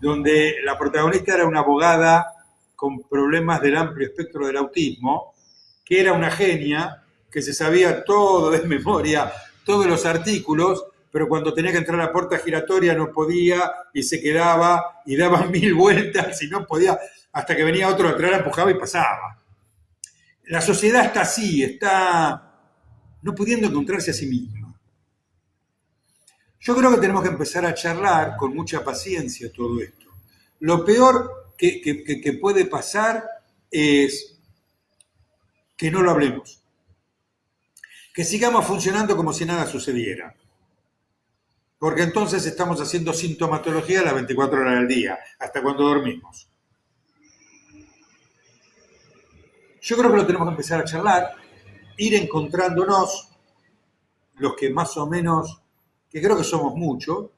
donde la protagonista era una abogada con problemas del amplio espectro del autismo, que era una genia, que se sabía todo de memoria, todos los artículos, pero cuando tenía que entrar a la puerta giratoria no podía y se quedaba y daba 1000 vueltas y no podía, hasta que venía otro atrás, la empujaba y pasaba. La sociedad está así, está no pudiendo encontrarse a sí misma. Yo creo que tenemos que empezar a charlar con mucha paciencia todo esto. Lo peor que puede pasar es que no lo hablemos. Que sigamos funcionando como si nada sucediera. Porque entonces estamos haciendo sintomatología las 24 horas del día, hasta cuando dormimos. Yo creo que lo tenemos que empezar a charlar, ir encontrándonos, los que más o menos, que creo que somos muchos,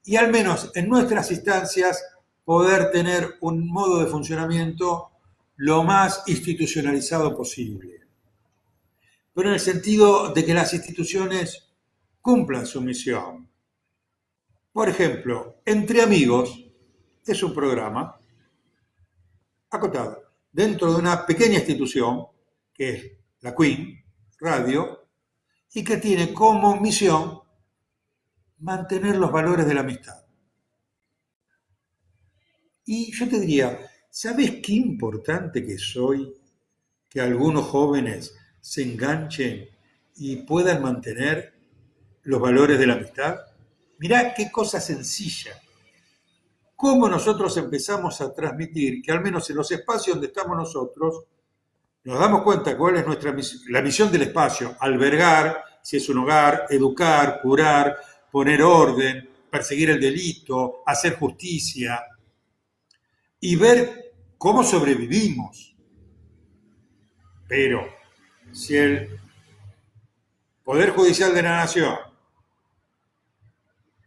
y al menos en nuestras instancias poder tener un modo de funcionamiento lo más institucionalizado posible. Pero en el sentido de que las instituciones cumplan su misión. Por ejemplo, Entre Amigos es un programa acotado dentro de una pequeña institución, que es la Queen Radio, y que tiene como misión mantener los valores de la amistad. Y yo te diría, ¿sabes qué importante que soy que algunos jóvenes se enganchen y puedan mantener los valores de la amistad? Mirá qué cosa sencilla. Cómo nosotros empezamos a transmitir que al menos en los espacios donde estamos nosotros, nos damos cuenta cuál es la misión del espacio: albergar, si es un hogar, educar, curar, poner orden, perseguir el delito, hacer justicia y ver cómo sobrevivimos. Pero si el Poder Judicial de la Nación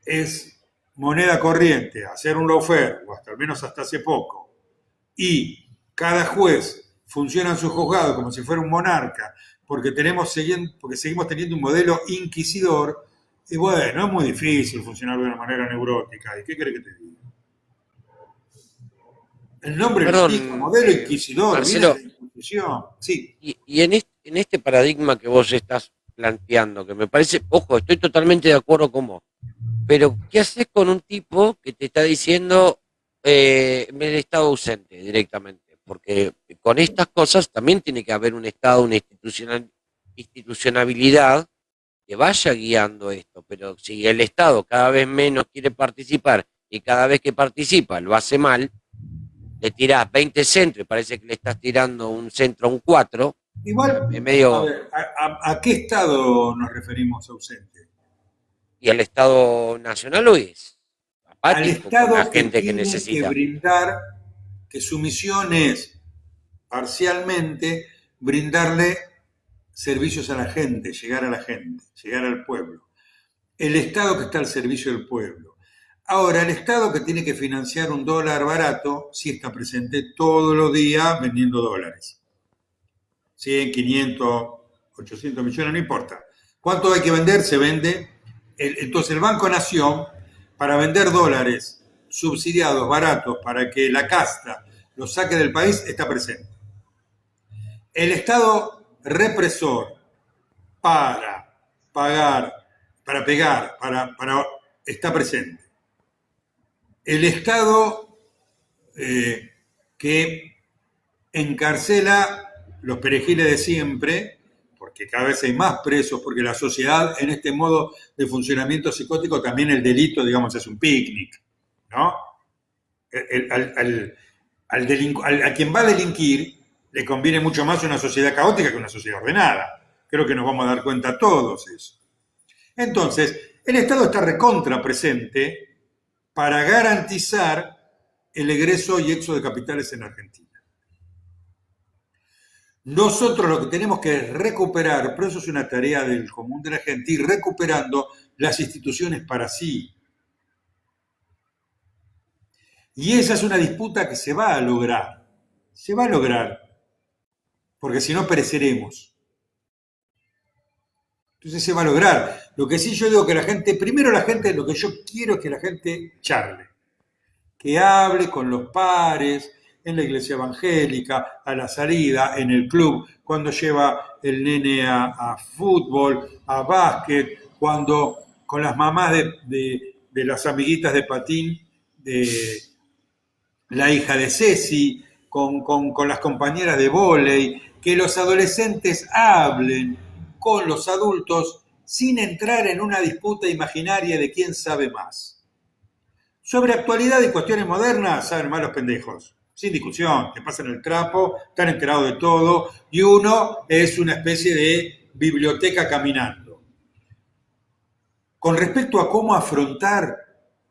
es moneda corriente, hacer un lawfare, o hasta al menos hasta hace poco, y cada juez funciona en su juzgado como si fuera un monarca, porque seguimos teniendo un modelo inquisidor, y bueno, es muy difícil funcionar de una manera neurótica. ¿Y qué querés que te diga? El nombre Perdón, lo indica, modelo inquisidor, Marcelo, viene de la Inquisición. Sí. y en este paradigma que vos estás planteando, que me parece, ojo, estoy totalmente de acuerdo con vos, pero ¿qué haces con un tipo que te está diciendo el Estado ausente directamente? Porque con estas cosas también tiene que haber un Estado, una institucionalidad que vaya guiando esto, pero si el Estado cada vez menos quiere participar y cada vez que participa lo hace mal, le tirás 20 centros y parece que le estás tirando un centro a un 4. Igual, En medio, a ver, ¿a qué Estado nos referimos ausente? y el Estado nacional hoy es Al apático con Estado la que gente que tiene que necesita. brindar, que su misión es parcialmente brindarle servicios a la gente, llegar al pueblo. El Estado que está al servicio del pueblo. Ahora, el Estado que tiene que financiar un dólar barato, sí está presente todos los días vendiendo dólares. 100, 500, 800 millones, no importa. ¿Cuánto hay que vender? Se vende. Entonces el Banco Nación, para vender dólares subsidiados, baratos, para que la casta los saque del país, está presente. El Estado represor para pagar, para pegar, está presente. El Estado que encarcela los perejiles de siempre, porque cada vez hay más presos, porque la sociedad en este modo de funcionamiento psicótico también el delito, digamos, es un picnic, ¿no? A quien va a delinquir le conviene mucho más una sociedad caótica que una sociedad ordenada. Creo que nos vamos a dar cuenta todos eso. Entonces, el Estado está recontra presente para garantizar el egreso y éxodo de capitales en Argentina. Nosotros lo que tenemos que es recuperar, pero eso es una tarea del común de la gente, ir recuperando las instituciones para sí. Y esa es una disputa que se va a lograr. Se va a lograr. Porque si no pereceremos. Entonces se va a lograr. Lo que sí yo digo que la gente, primero la gente, lo que yo quiero es que la gente charle. Que hable con los pares, en la iglesia evangélica, a la salida, en el club, cuando lleva el nene a fútbol, a básquet, cuando con las mamás de las amiguitas de patín, de la hija de Ceci, con las compañeras de vóley, que los adolescentes hablen con los adultos sin entrar en una disputa imaginaria de quién sabe más. Sobre actualidad y cuestiones modernas, saben más los pendejos. Sin discusión, te pasan el trapo, están enterados de todo, y uno es una especie de biblioteca caminando. Con respecto a cómo afrontar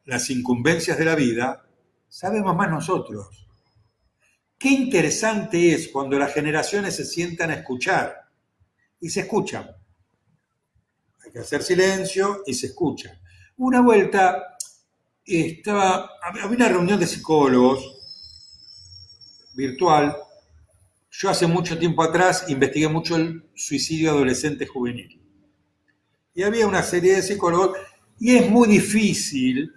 las incumbencias de la vida, sabemos más nosotros. Qué interesante es cuando las generaciones se sientan a escuchar, y se escuchan. Hay que hacer silencio y se escuchan. Una vuelta había una reunión de psicólogos virtual. Yo hace mucho tiempo atrás investigué mucho el suicidio adolescente juvenil. Y había una serie de psicólogos, y es muy difícil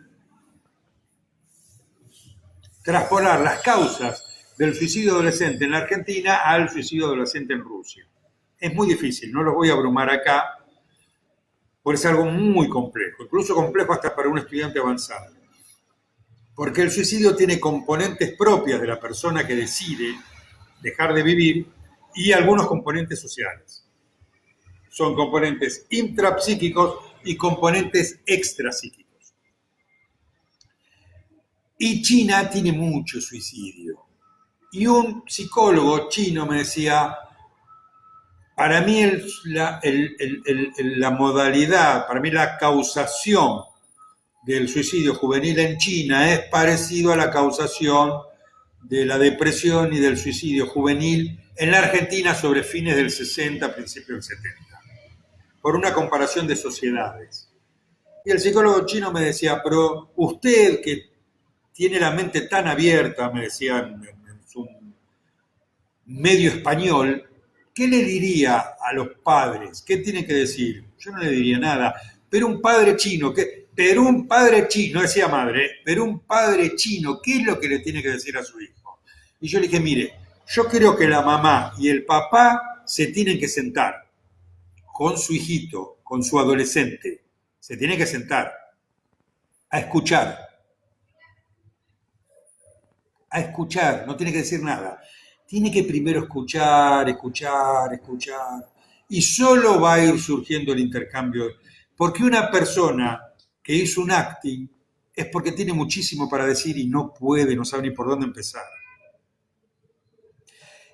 traspolar las causas del suicidio adolescente en la Argentina al suicidio adolescente en Rusia. Es muy difícil, no los voy a abrumar acá, porque es algo muy complejo, incluso complejo hasta para un estudiante avanzado. Porque el suicidio tiene componentes propias de la persona que decide dejar de vivir y algunos componentes sociales. Son componentes intrapsíquicos y componentes extrapsíquicos. Y China tiene mucho suicidio. Y un psicólogo chino me decía, para mí la modalidad, para mí la causación del suicidio juvenil en China es parecido a la causación de la depresión y del suicidio juvenil en la Argentina sobre fines del 60, principios del 70, por una comparación de sociedades. Y el psicólogo chino me decía, pero usted que tiene la mente tan abierta, me decía en su medio español, ¿qué le diría a los padres? ¿Qué tiene que decir? Yo no le diría nada, pero un padre chino, no decía madre, pero un padre chino, ¿qué es lo que le tiene que decir a su hijo? Y yo le dije, mire, yo creo que la mamá y el papá se tienen que sentar con su hijito, con su adolescente, se tienen que sentar a escuchar, no tiene que decir nada. Tiene que primero escuchar, y solo va a ir surgiendo el intercambio. Porque una persona que hizo un acting es porque tiene muchísimo para decir y no sabe ni por dónde empezar.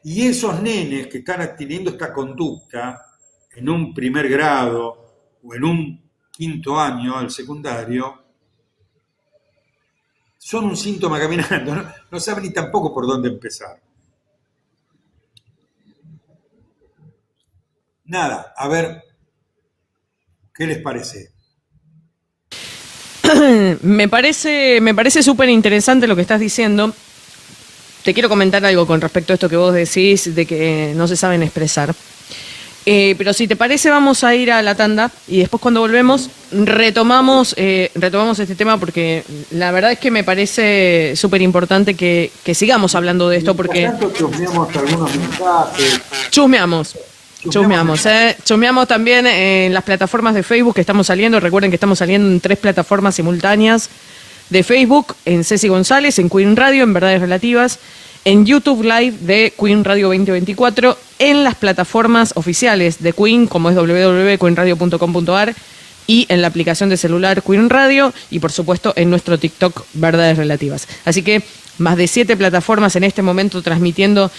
Y esos nenes que están teniendo esta conducta en un primer grado o en un quinto año del secundario, son un síntoma caminando, no saben ni tampoco por dónde empezar. Nada, a ver, ¿qué les parece? Me parece súper interesante lo que estás diciendo. Te quiero comentar algo con respecto a esto que vos decís de que no se saben expresar. Pero si te parece, vamos a ir a la tanda y después cuando volvemos retomamos este tema, porque la verdad es que me parece súper importante que sigamos hablando de esto, porque Chusmeamos algunos mensajes. Chusmeamos también en las plataformas de Facebook que estamos saliendo. Recuerden que estamos saliendo en 3 plataformas simultáneas de Facebook, en Ceci González, en Queen Radio, en Verdades Relativas, en YouTube Live de Queen Radio 2024, en las plataformas oficiales de Queen, como es www.queenradio.com.ar, y en la aplicación de celular Queen Radio, y por supuesto en nuestro TikTok Verdades Relativas. Así que más de 7 plataformas en este momento transmitiendo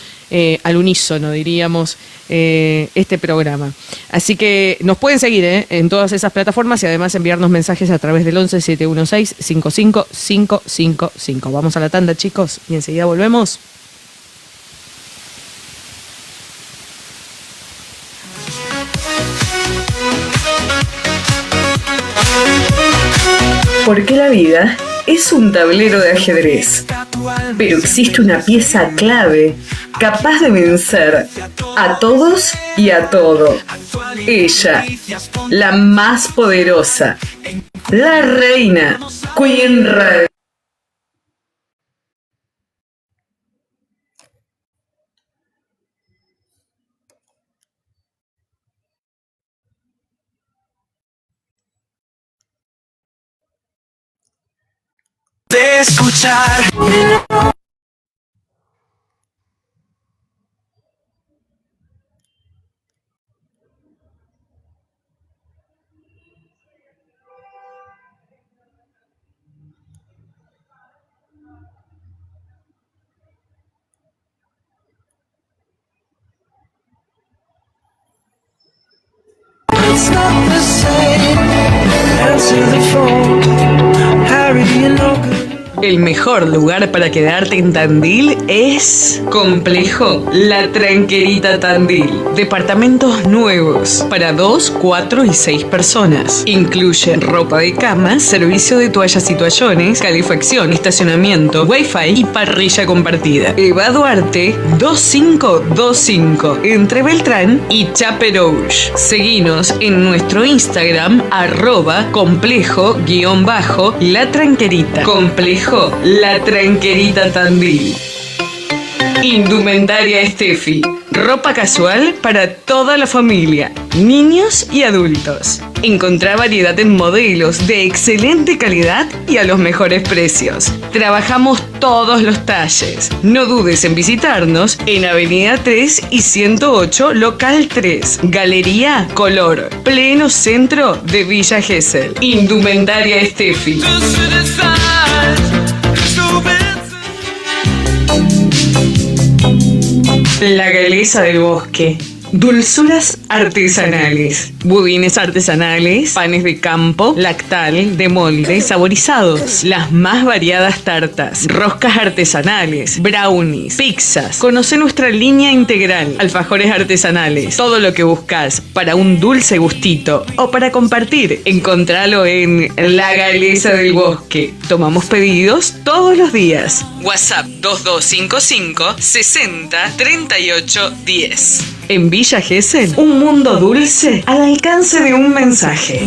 al unísono, diríamos, este programa. Así que nos pueden seguir en todas esas plataformas y además enviarnos mensajes a través del 11 716 55555. Vamos a la tanda, chicos, y enseguida volvemos. Porque la vida es un tablero de ajedrez, pero existe una pieza clave capaz de vencer a todos y a todo. Ella, la más poderosa, la reina, Queen Radio. escuchar. It's not the same. Answer the phone. Harry, you know good. El mejor lugar para quedarte en Tandil es Complejo La Tranquerita Tandil. Departamentos nuevos para 2, 4 y 6 personas. Incluye ropa de cama, servicio de toallas y toallones, calefacción, estacionamiento, wifi y parrilla compartida. Eva Duarte 2525 entre Beltrán y Chaperouge. Seguinos en nuestro Instagram @complejo_La Tranquerita. Complejo La Tranquerita Tandil. Indumentaria Steffi. Ropa casual para toda la familia, niños y adultos. Encontrá variedad en modelos de excelente calidad y a los mejores precios. Trabajamos todos los talles. No dudes en visitarnos en Avenida 3 y 108, local 3, Galería Color, pleno centro de Villa Gesell. Indumentaria Steffi. La Galesa del Bosque. Dulzuras artesanales, budines artesanales, panes de campo, lactal, de molde, saborizados, las más variadas tartas, roscas artesanales, brownies, pizzas. Conoce nuestra línea integral, alfajores artesanales, todo lo que buscas para un dulce gustito o para compartir. Encontralo en La Galesa del Bosque. Tomamos pedidos todos los días. WhatsApp 2255 60 38 10. En Villa Gesell, un mundo dulce al alcance de un mensaje.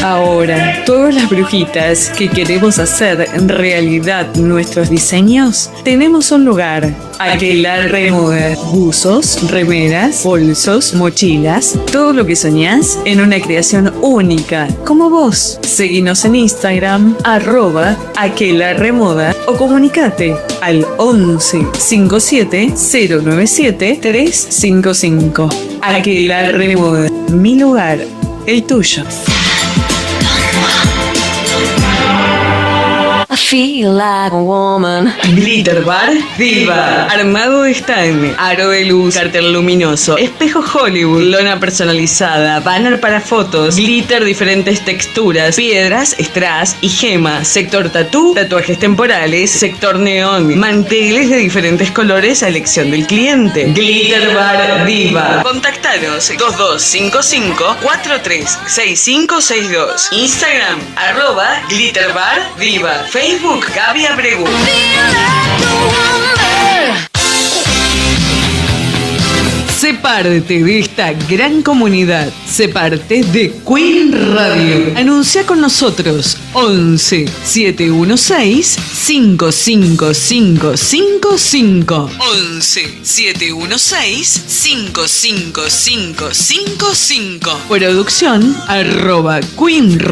Ahora, todas las brujitas que queremos hacer en realidad nuestros diseños, tenemos un lugar. Aquelarre Moda. Buzos, remeras, bolsos, mochilas, todo lo que soñás en una creación única, como vos. Seguinos en Instagram, @aquelarremoda o comunicate al 11 57 097 355. Aquelarre Moda. Mi lugar, el tuyo. I feel like a woman. Glitter Bar Diva. Armado de stand, aro de luz, cartel luminoso, espejo Hollywood, lona personalizada, banner para fotos, glitter diferentes texturas, piedras, strass y gemas, sector tatú, tatuajes temporales, sector neón, manteles de diferentes colores a elección del cliente. Glitter Bar Diva. Contactanos 2255 436562. Instagram @Glitter Bar Diva. Facebook Gaby Abregu. Sé parte de esta gran comunidad. Sé parte de Queen Radio. Anuncia con nosotros 11 716 555555. 11 716 555555. Producción @Queen.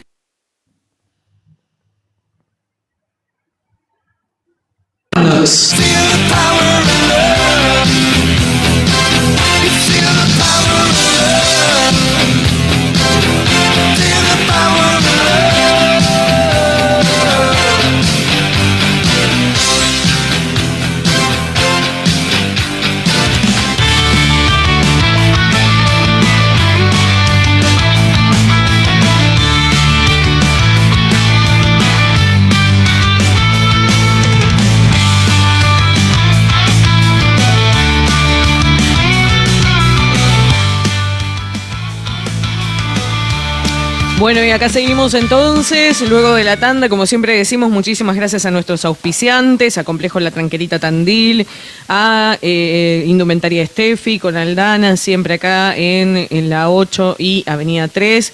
Bueno, y acá seguimos entonces, luego de la tanda, como siempre decimos, muchísimas gracias a nuestros auspiciantes, a Complejo La Tranquerita Tandil, a Indumentaria Steffi, con Aldana, siempre acá en la 8 y Avenida 3.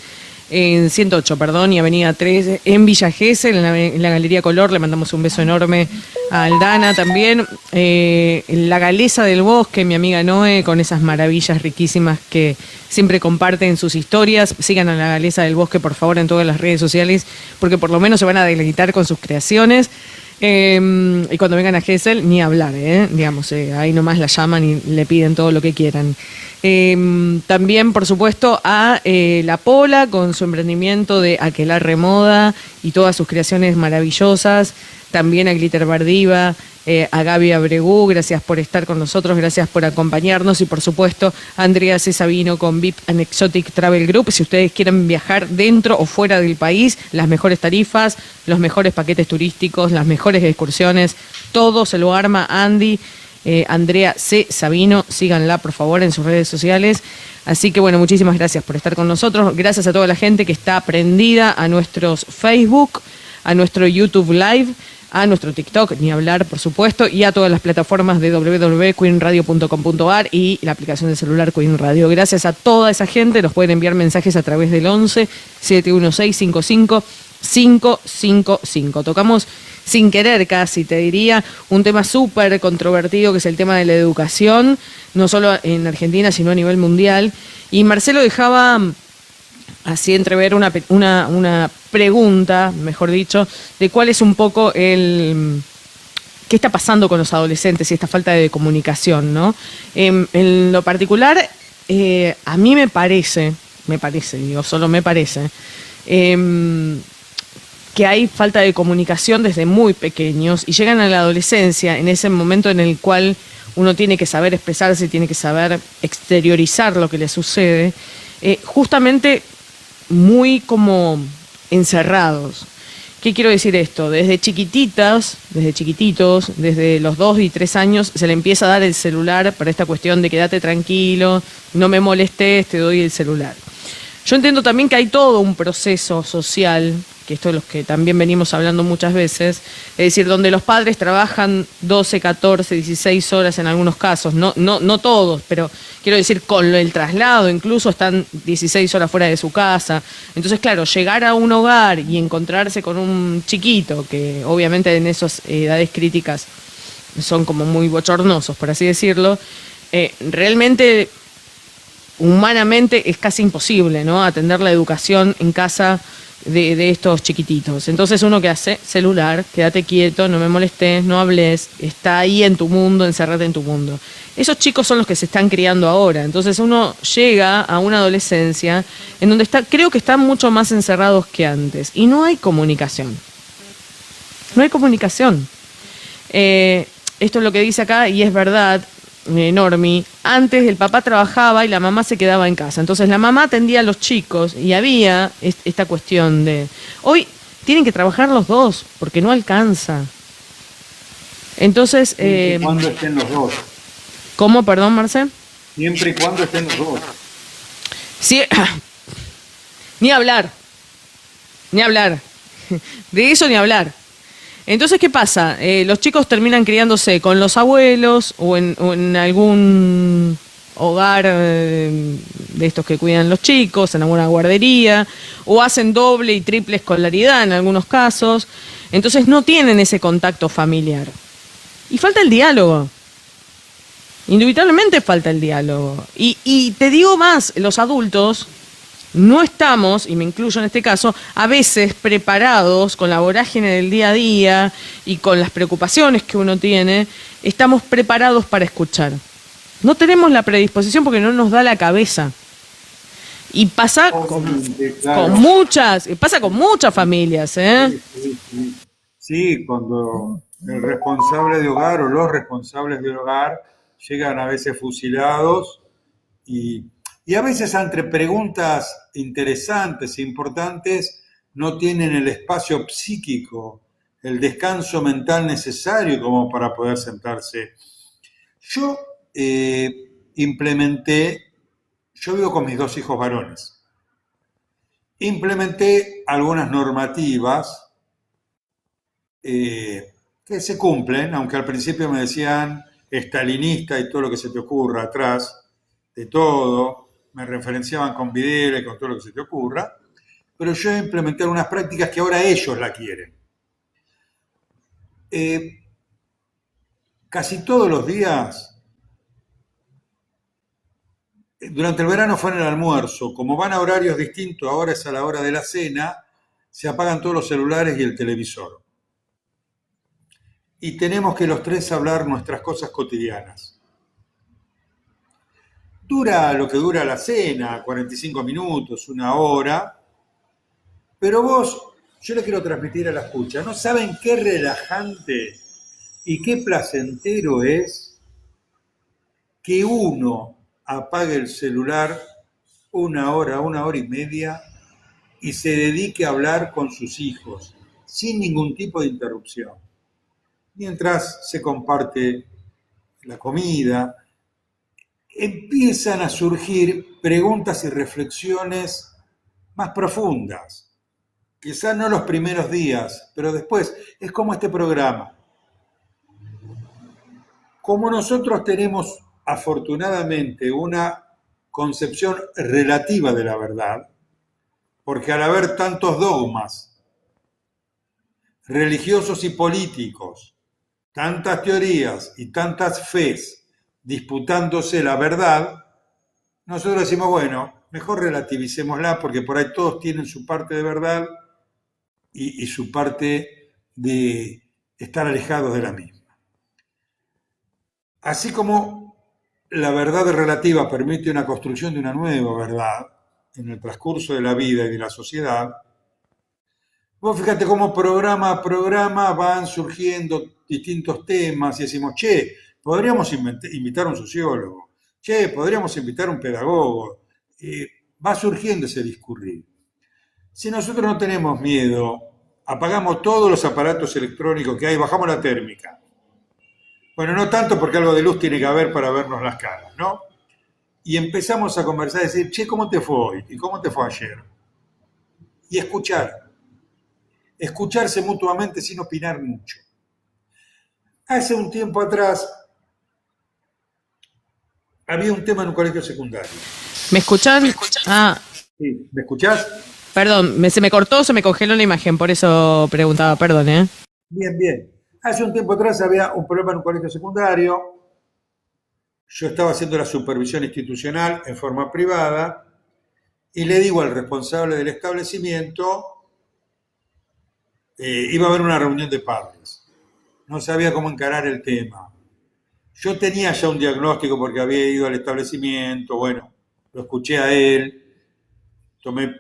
en 108, perdón, y Avenida 3, en Villa Gesell, en la Galería Color. Le mandamos un beso enorme a Aldana también. La Galesa del Bosque, mi amiga Noé, con esas maravillas riquísimas que siempre comparte en sus historias. Sigan a la Galesa del Bosque, por favor, en todas las redes sociales, porque por lo menos se van a deleitar con sus creaciones. Y cuando vengan a Gesell, ni hablar, digamos, ahí nomás la llaman y le piden todo lo que quieran. También, por supuesto, a La Pola con su emprendimiento de Aquelarre Moda y todas sus creaciones maravillosas. También a Glitter Bar Diva, a Gaby Abregú, gracias por estar con nosotros, gracias por acompañarnos, y por supuesto a Andrea C. Sabino con VIP and Exotic Travel Group. Si ustedes quieren viajar dentro o fuera del país, las mejores tarifas, los mejores paquetes turísticos, las mejores excursiones, todo se lo arma Andy. Andrea C. Sabino, síganla por favor en sus redes sociales. Así que bueno, muchísimas gracias por estar con nosotros, gracias a toda la gente que está prendida a nuestros Facebook, a nuestro YouTube Live, a nuestro TikTok, ni hablar, por supuesto, y a todas las plataformas de www.queenradio.com.ar y la aplicación de celular Queen Radio. Gracias a toda esa gente. Nos pueden enviar mensajes a través del 11 716 55 555. Tocamos sin querer casi, te diría, un tema súper controvertido que es el tema de la educación, no solo en Argentina, sino a nivel mundial. Y Marcelo dejaba así entrever una pregunta, mejor dicho, de cuál es un poco qué está pasando con los adolescentes y esta falta de comunicación, ¿no? En lo particular, a mí me parece, digo, solo me parece, que hay falta de comunicación desde muy pequeños y llegan a la adolescencia en ese momento en el cual uno tiene que saber expresarse, tiene que saber exteriorizar lo que le sucede, justamente muy como encerrados. ¿Qué quiero decir esto? Desde chiquititos, desde los 2 y 3 años, se le empieza a dar el celular para esta cuestión de quédate tranquilo, no me molestes, te doy el celular. Yo entiendo también que hay todo un proceso social, que esto es lo que también venimos hablando muchas veces, es decir, donde los padres trabajan 12, 14, 16 horas en algunos casos, no todos, pero quiero decir, con el traslado incluso están 16 horas fuera de su casa. Entonces, claro, llegar a un hogar y encontrarse con un chiquito, que obviamente en esas edades críticas son como muy bochornosos, por así decirlo, realmente, humanamente es casi imposible, ¿no?, atender la educación en casa de estos chiquititos. Entonces, uno que hace celular, quédate quieto, no me molestes, no hables, está ahí en tu mundo, encérrate en tu mundo. Esos chicos son los que se están criando ahora. Entonces uno llega a una adolescencia en donde creo que están mucho más encerrados que antes y no hay comunicación. No hay comunicación. Esto es lo que dice acá y es verdad. Normi, antes el papá trabajaba y la mamá se quedaba en casa, entonces la mamá atendía a los chicos y había esta cuestión de hoy tienen que trabajar los dos porque no alcanza. Entonces siempre y cuando estén los dos. ¿Cómo? Perdón, Marce. Siempre y cuando estén los dos. Sí, ni hablar de eso, ni hablar. Entonces, ¿qué pasa? Los chicos terminan criándose con los abuelos o en algún hogar de estos que cuidan los chicos, en alguna guardería, o hacen doble y triple escolaridad en algunos casos. Entonces no tienen ese contacto familiar. Y falta el diálogo. Indubitablemente falta el diálogo. Y te digo más, los adultos no estamos, y me incluyo en este caso, a veces preparados con la vorágine del día a día y con las preocupaciones que uno tiene, estamos preparados para escuchar. No tenemos la predisposición porque no nos da la cabeza. Y pasa con muchas familias, ¿eh? Sí, cuando el responsable de hogar o los responsables de hogar llegan a veces fusilados y a veces entre preguntas interesantes e importantes no tienen el espacio psíquico, el descanso mental necesario como para poder sentarse. Yo vivo con mis 2 hijos varones, implementé algunas normativas que se cumplen, aunque al principio me decían estalinista y todo lo que se te ocurra atrás de todo, me referenciaban con Videla y con todo lo que se te ocurra, pero yo voy a implementar unas prácticas que ahora ellos la quieren. Casi todos los días, durante el verano fue en el almuerzo, como van a horarios distintos, ahora es a la hora de la cena, se apagan todos los celulares y el televisor. Y tenemos que los tres hablar nuestras cosas cotidianas. Dura lo que dura la cena, 45 minutos, una hora, pero yo le quiero transmitir a la escucha, ¿no saben qué relajante y qué placentero es que uno apague el celular una hora y media y se dedique a hablar con sus hijos sin ningún tipo de interrupción? Mientras se comparte la comida, empiezan a surgir preguntas y reflexiones más profundas. Quizás no los primeros días, pero después es como este programa. Como nosotros tenemos afortunadamente una concepción relativa de la verdad, porque al haber tantos dogmas religiosos y políticos, tantas teorías y tantas fes disputándose la verdad, nosotros decimos, bueno, mejor relativicémosla porque por ahí todos tienen su parte de verdad y su parte de estar alejados de la misma. Así como la verdad relativa permite una construcción de una nueva verdad en el transcurso de la vida y de la sociedad, vos fíjate cómo programa a programa van surgiendo distintos temas y decimos, che, podríamos invitar a un sociólogo, che, podríamos invitar a un pedagogo. Va surgiendo ese discurrir. Si nosotros no tenemos miedo, apagamos todos los aparatos electrónicos que hay, bajamos la térmica. Bueno, no tanto porque algo de luz tiene que haber para vernos las caras, ¿no? Y empezamos a conversar, a decir, che, ¿cómo te fue hoy? ¿Y cómo te fue ayer? Y escucharse mutuamente sin opinar mucho. Hace un tiempo atrás había un tema en un colegio secundario. ¿Me escuchan? Ah, Sí, ¿me escuchás? perdón, se me cortó, se me congeló la imagen, por eso preguntaba, perdón, ¿eh? Bien, bien. Hace un tiempo atrás había un problema en un colegio secundario. Yo estaba haciendo la supervisión institucional en forma privada y le digo al responsable del establecimiento, iba a haber una reunión de padres. No sabía cómo encarar el tema. Yo tenía ya un diagnóstico porque había ido al establecimiento, bueno, lo escuché a él, tomé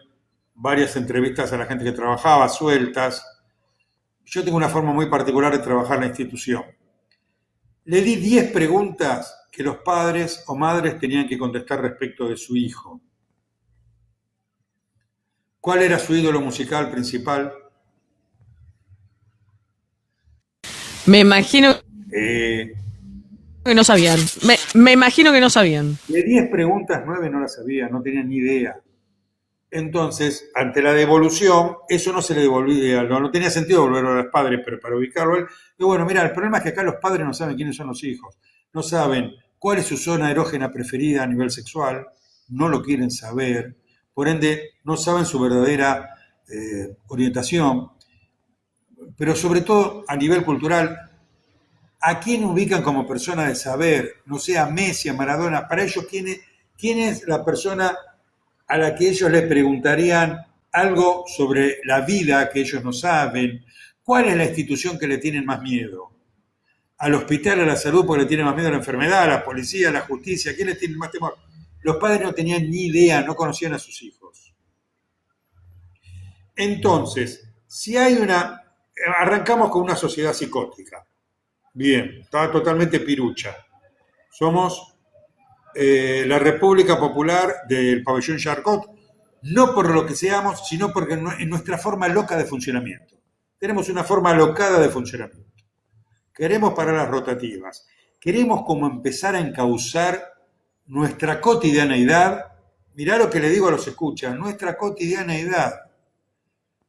varias entrevistas a la gente que trabajaba, sueltas. Yo tengo una forma muy particular de trabajar la institución. Le di 10 preguntas que los padres o madres tenían que contestar respecto de su hijo. ¿Cuál era su ídolo musical principal? Me imagino Eh, que no sabían. Me imagino que no sabían. De 10 preguntas, 9 no las sabía, no tenían ni idea. Entonces, ante la devolución, eso no se le devolvía, no tenía sentido devolverlo a los padres, pero para ubicarlo él, digo, bueno, mira, el problema es que acá los padres no saben quiénes son los hijos, no saben cuál es su zona erógena preferida a nivel sexual, no lo quieren saber, por ende, no saben su verdadera orientación, pero sobre todo a nivel cultural, ¿a quién ubican como persona de saber? No sé, a Messi, a Maradona, para ellos, ¿quién es la persona a la que ellos les preguntarían algo sobre la vida que ellos no saben? ¿Cuál es la institución que le tienen más miedo? ¿Al hospital, a la salud, porque le tienen más miedo a la enfermedad, a la policía, a la justicia? ¿Quién les tiene más temor? Los padres no tenían ni idea, no conocían a sus hijos. Entonces, si hay arrancamos con una sociedad psicótica. Bien, está totalmente pirucha. Somos la República Popular del Pabellón Charcot, no por lo que seamos, sino porque en nuestra forma loca de funcionamiento. Tenemos una forma locada de funcionamiento. Queremos parar las rotativas. Queremos como empezar a encauzar nuestra cotidianeidad. Mirá lo que le digo a los escuchas, nuestra cotidianeidad.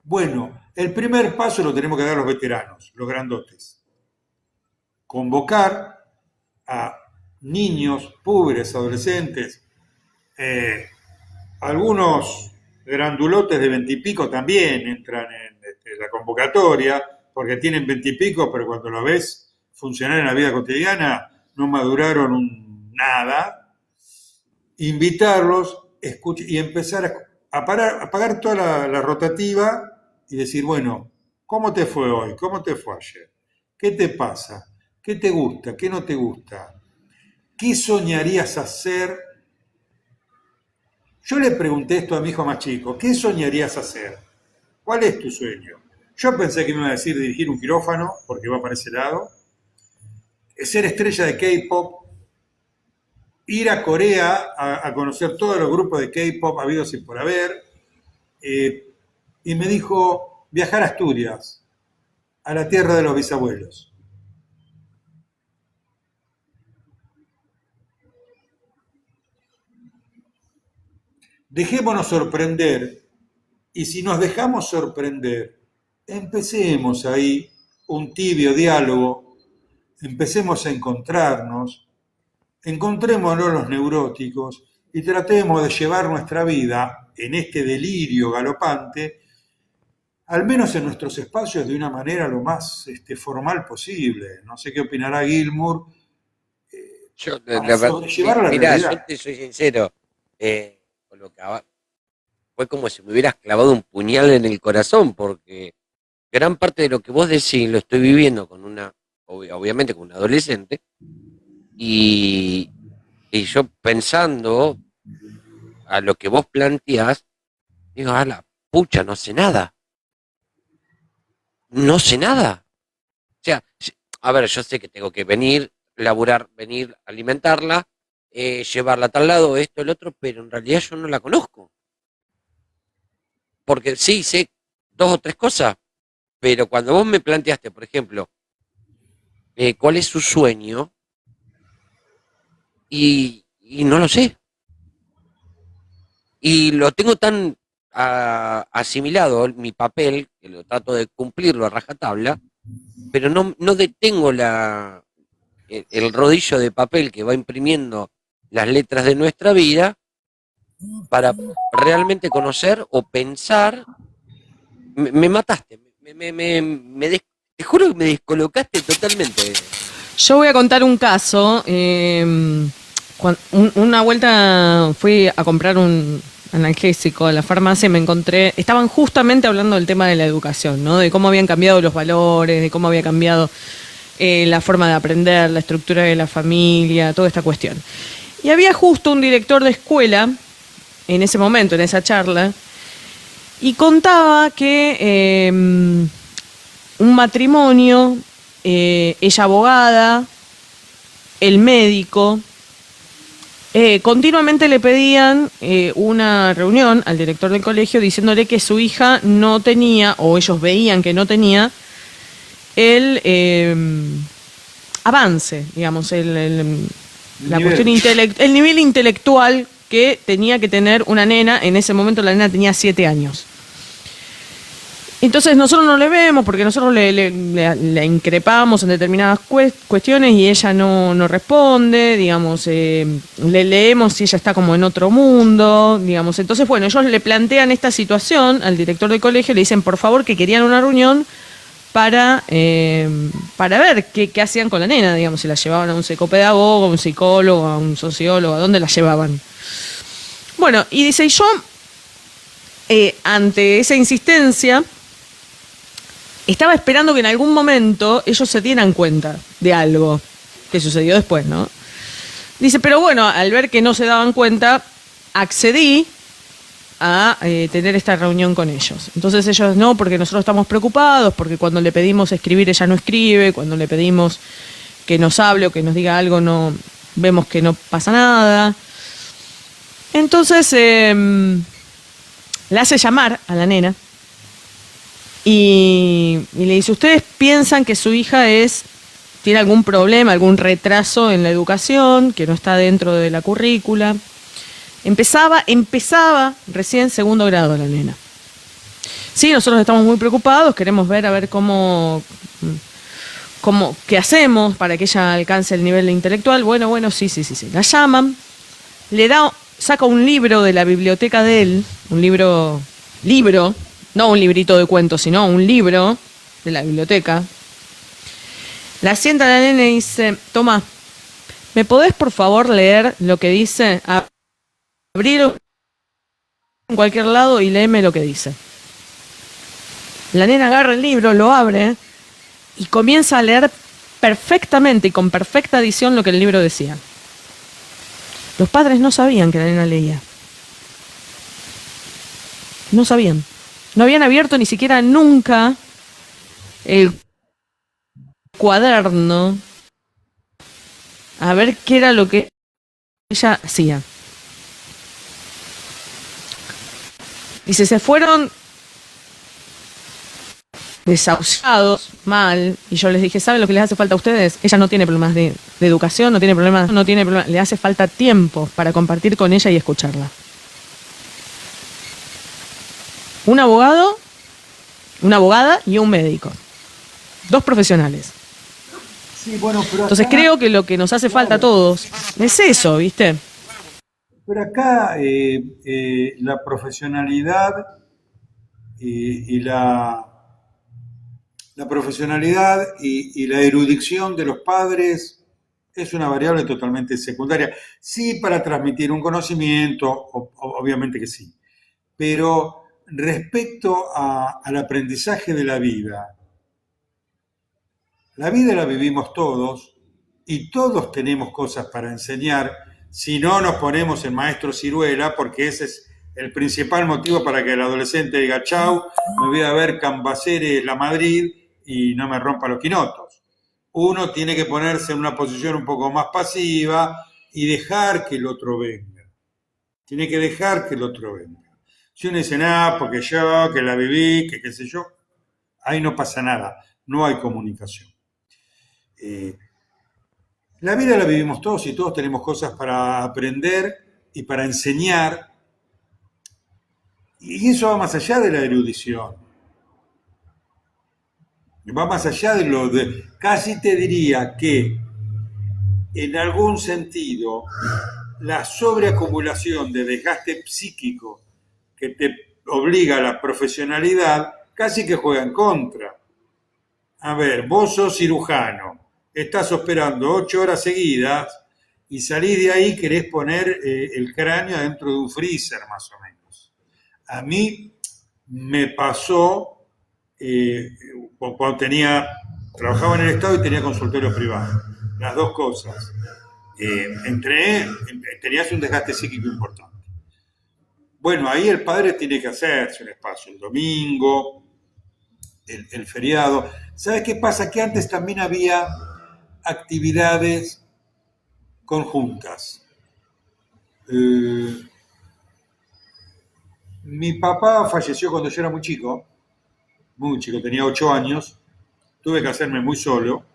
Bueno, el primer paso lo tenemos que dar los veteranos, los grandotes. Convocar a niños, púberes, adolescentes, algunos grandulotes de 20 y pico también entran en la convocatoria, porque tienen 20 y pico, pero cuando lo ves funcionar en la vida cotidiana, no maduraron nada. Invitarlos y empezar a pagar toda la rotativa y decir, bueno, ¿cómo te fue hoy? ¿Cómo te fue ayer? ¿Qué te pasa? ¿Qué te gusta? ¿Qué no te gusta? ¿Qué soñarías hacer? Yo le pregunté esto a mi hijo más chico, ¿qué soñarías hacer? ¿Cuál es tu sueño? Yo pensé que me iba a decir dirigir un quirófano, porque va para ese lado, ser estrella de K-pop, ir a Corea a conocer todos los grupos de K-pop habidos y por haber, y me dijo viajar a Asturias, a la tierra de los bisabuelos. Dejémonos sorprender, y si nos dejamos sorprender, empecemos ahí un tibio diálogo, empecemos a encontrarnos, encontrémonos los neuróticos y tratemos de llevar nuestra vida en este delirio galopante, al menos en nuestros espacios, de una manera lo más formal posible. No sé qué opinará Gilmour. Mirá, realidad. yo te soy sincero, con lo que fue como si me hubieras clavado un puñal en el corazón, porque gran parte de lo que vos decís lo estoy viviendo con obviamente con un adolescente, y yo pensando a lo que vos planteás, digo, a la pucha, no sé nada. No sé nada. O sea, a ver, yo sé que tengo que venir, laburar, venir, alimentarla, llevarla a tal lado, esto, el otro, pero en realidad yo no la conozco. Porque sí, sé 2 o 3 cosas, pero cuando vos me planteaste, por ejemplo, cuál es su sueño, y no lo sé. Y lo tengo tan asimilado, mi papel, que lo trato de cumplirlo a rajatabla, pero no detengo el rodillo de papel que va imprimiendo las letras de nuestra vida para realmente conocer o pensar. Me mataste, te juro que me descolocaste totalmente. Yo voy a contar un caso. Una vuelta fui a comprar un analgésico a la farmacia y me encontré, estaban justamente hablando del tema de la educación, ¿no? De cómo habían cambiado los valores, de cómo había cambiado la forma de aprender, la estructura de la familia, toda esta cuestión. Y había justo un director de escuela en ese momento, en esa charla, y contaba que un matrimonio, ella abogada, el médico, continuamente le pedían una reunión al director del colegio diciéndole que su hija no tenía, o ellos veían que no tenía, el avance, digamos, la cuestión el nivel intelectual que tenía que tener una nena. En ese momento la nena tenía 7 años. Entonces nosotros no le vemos porque nosotros le increpamos en determinadas cuestiones y ella no responde, digamos, le leemos y ella está como en otro mundo, digamos. Entonces, bueno, ellos le plantean esta situación al director del colegio, le dicen por favor que querían una reunión para ver qué hacían con la nena, digamos, si la llevaban a un psicopedagogo, a un psicólogo, a un sociólogo, a dónde la llevaban. Bueno, y dice, yo, ante esa insistencia, estaba esperando que en algún momento ellos se dieran cuenta de algo que sucedió después, ¿no? Dice, pero bueno, al ver que no se daban cuenta, accedí a tener esta reunión con ellos. Entonces ellos, no, porque nosotros estamos preocupados, porque cuando le pedimos escribir ella no escribe, cuando le pedimos que nos hable o que nos diga algo, no vemos que no pasa nada. Entonces le hace llamar a la nena y le dice, ¿ustedes piensan que su hija tiene algún problema, algún retraso en la educación, que no está dentro de la currícula? Empezaba recién 2º grado la nena. Sí, nosotros estamos muy preocupados, queremos ver a ver qué hacemos para que ella alcance el nivel intelectual. Bueno, sí. La llaman, saca un libro de la biblioteca de él, un libro, no un librito de cuentos, sino un libro de la biblioteca. La sienta la nena y dice, toma, ¿me podés por favor leer lo que dice? Abrilo en cualquier lado y léeme lo que dice. La nena agarra el libro, lo abre y comienza a leer perfectamente y con perfecta dicción lo que el libro decía. Los padres no sabían que la nena leía. No sabían. No habían abierto ni siquiera nunca el cuaderno a ver qué era lo que ella hacía. Dice, se fueron desahuciados, mal, y yo les dije, ¿saben lo que les hace falta a ustedes? Ella no tiene problemas de educación, no tiene problemas, le hace falta tiempo para compartir con ella y escucharla. Un abogado, una abogada y un médico. 2 profesionales. Sí, bueno, pero Entonces acá, creo que lo que nos hace falta a todos es eso, ¿viste? pero acá la profesionalidad y la profesionalidad y la erudición de los padres es una variable totalmente secundaria. Sí, para transmitir un conocimiento, obviamente que sí, pero respecto al aprendizaje de la vida la vivimos todos y todos tenemos cosas para enseñar, si no nos ponemos en maestro ciruela, porque ese es el principal motivo para que el adolescente diga, chau, me voy a ver Cambaceres La Madrid y no me rompa los quinotos. Uno tiene que ponerse en una posición un poco más pasiva y dejar que el otro venga. Tiene que dejar que el otro venga. Si uno dice, porque yo, que la viví, que qué sé yo, ahí no pasa nada, no hay comunicación. La vida la vivimos todos y todos tenemos cosas para aprender y para enseñar. Y eso va más allá de la erudición. Va más allá de lo de... Casi te diría que, en algún sentido, la sobreacumulación de desgaste psíquico que te obliga a la profesionalidad, casi que juega en contra. A ver, vos sos cirujano, estás operando 8 horas seguidas y salís de ahí, querés poner el cráneo dentro de un freezer, más o menos. A mí me pasó cuando trabajaba en el Estado y tenía consultorio privado, las dos cosas. Tenías un desgaste psíquico importante. Bueno, ahí el padre tiene que hacerse un espacio, el domingo, el feriado. ¿Sabes qué pasa? Que antes también había actividades conjuntas. Mi papá falleció cuando yo era muy chico, tenía 8 años, tuve que hacerme muy solo,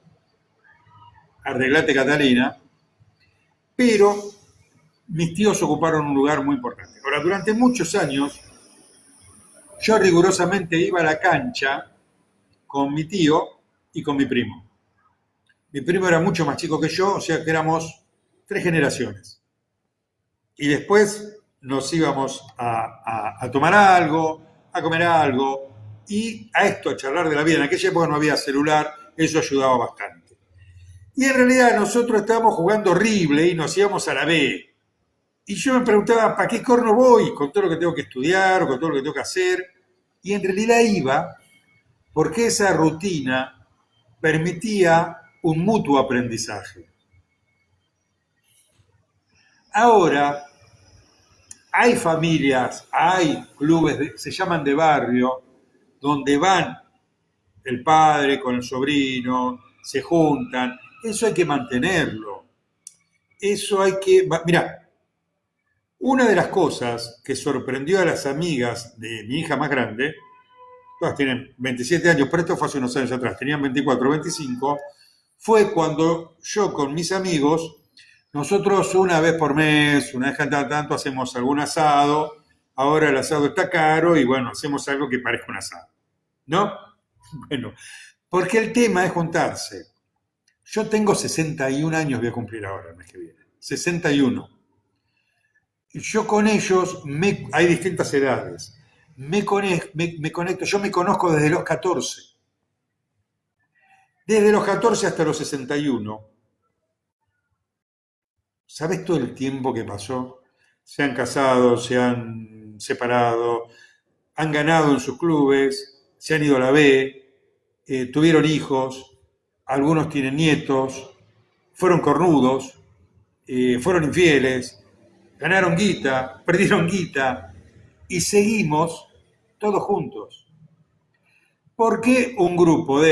arreglate Catalina, pero mis tíos ocuparon un lugar muy importante. Ahora, durante muchos años, yo rigurosamente iba a la cancha con mi tío y con mi primo. Mi primo era mucho más chico que yo, o sea que éramos 3 generaciones. Y después nos íbamos a tomar algo, a comer algo, y a charlar de la vida. En aquella época no había celular, eso ayudaba bastante. Y en realidad nosotros estábamos jugando horrible y nos íbamos a la B. Y yo me preguntaba, ¿para qué corno voy? Con todo lo que tengo que estudiar, o con todo lo que tengo que hacer. Y en realidad iba porque esa rutina permitía un mutuo aprendizaje. Ahora, hay familias, hay clubes, se llaman de barrio, donde van el padre con el sobrino, se juntan. Eso hay que mantenerlo. Eso hay que... Mirá, una de las cosas que sorprendió a las amigas de mi hija más grande, todas tienen 27 años, pero esto fue hace unos años atrás, tenían 24, 25, fue cuando yo con mis amigos, nosotros una vez por mes, una vez cada tanto hacemos algún asado, ahora el asado está caro y bueno, hacemos algo que parezca un asado, ¿no? Bueno, porque el tema es juntarse. Yo tengo 61 años, voy a cumplir ahora el mes que viene, 61. yo con ellos, hay distintas edades, me conecto, yo me conozco desde los 14. Desde los 14 hasta los 61. ¿Sabes todo el tiempo que pasó? Se han casado, se han separado, han ganado en sus clubes, se han ido a la B, tuvieron hijos, algunos tienen nietos, fueron cornudos, fueron infieles, ganaron guita, perdieron guita y seguimos todos juntos. ¿Por qué un grupo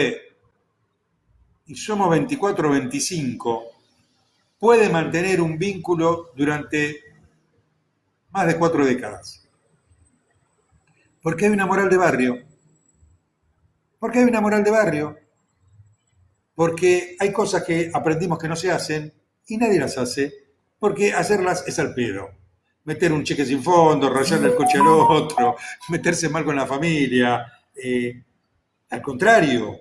y somos 24 o 25, puede mantener un vínculo durante más de 4 décadas? Porque hay una moral de barrio. Porque hay una moral de barrio. Porque hay cosas que aprendimos que no se hacen y nadie las hace, porque hacerlas es al pedo. Meter un cheque sin fondo, rayarle el coche al otro, meterse mal con la familia. Al contrario,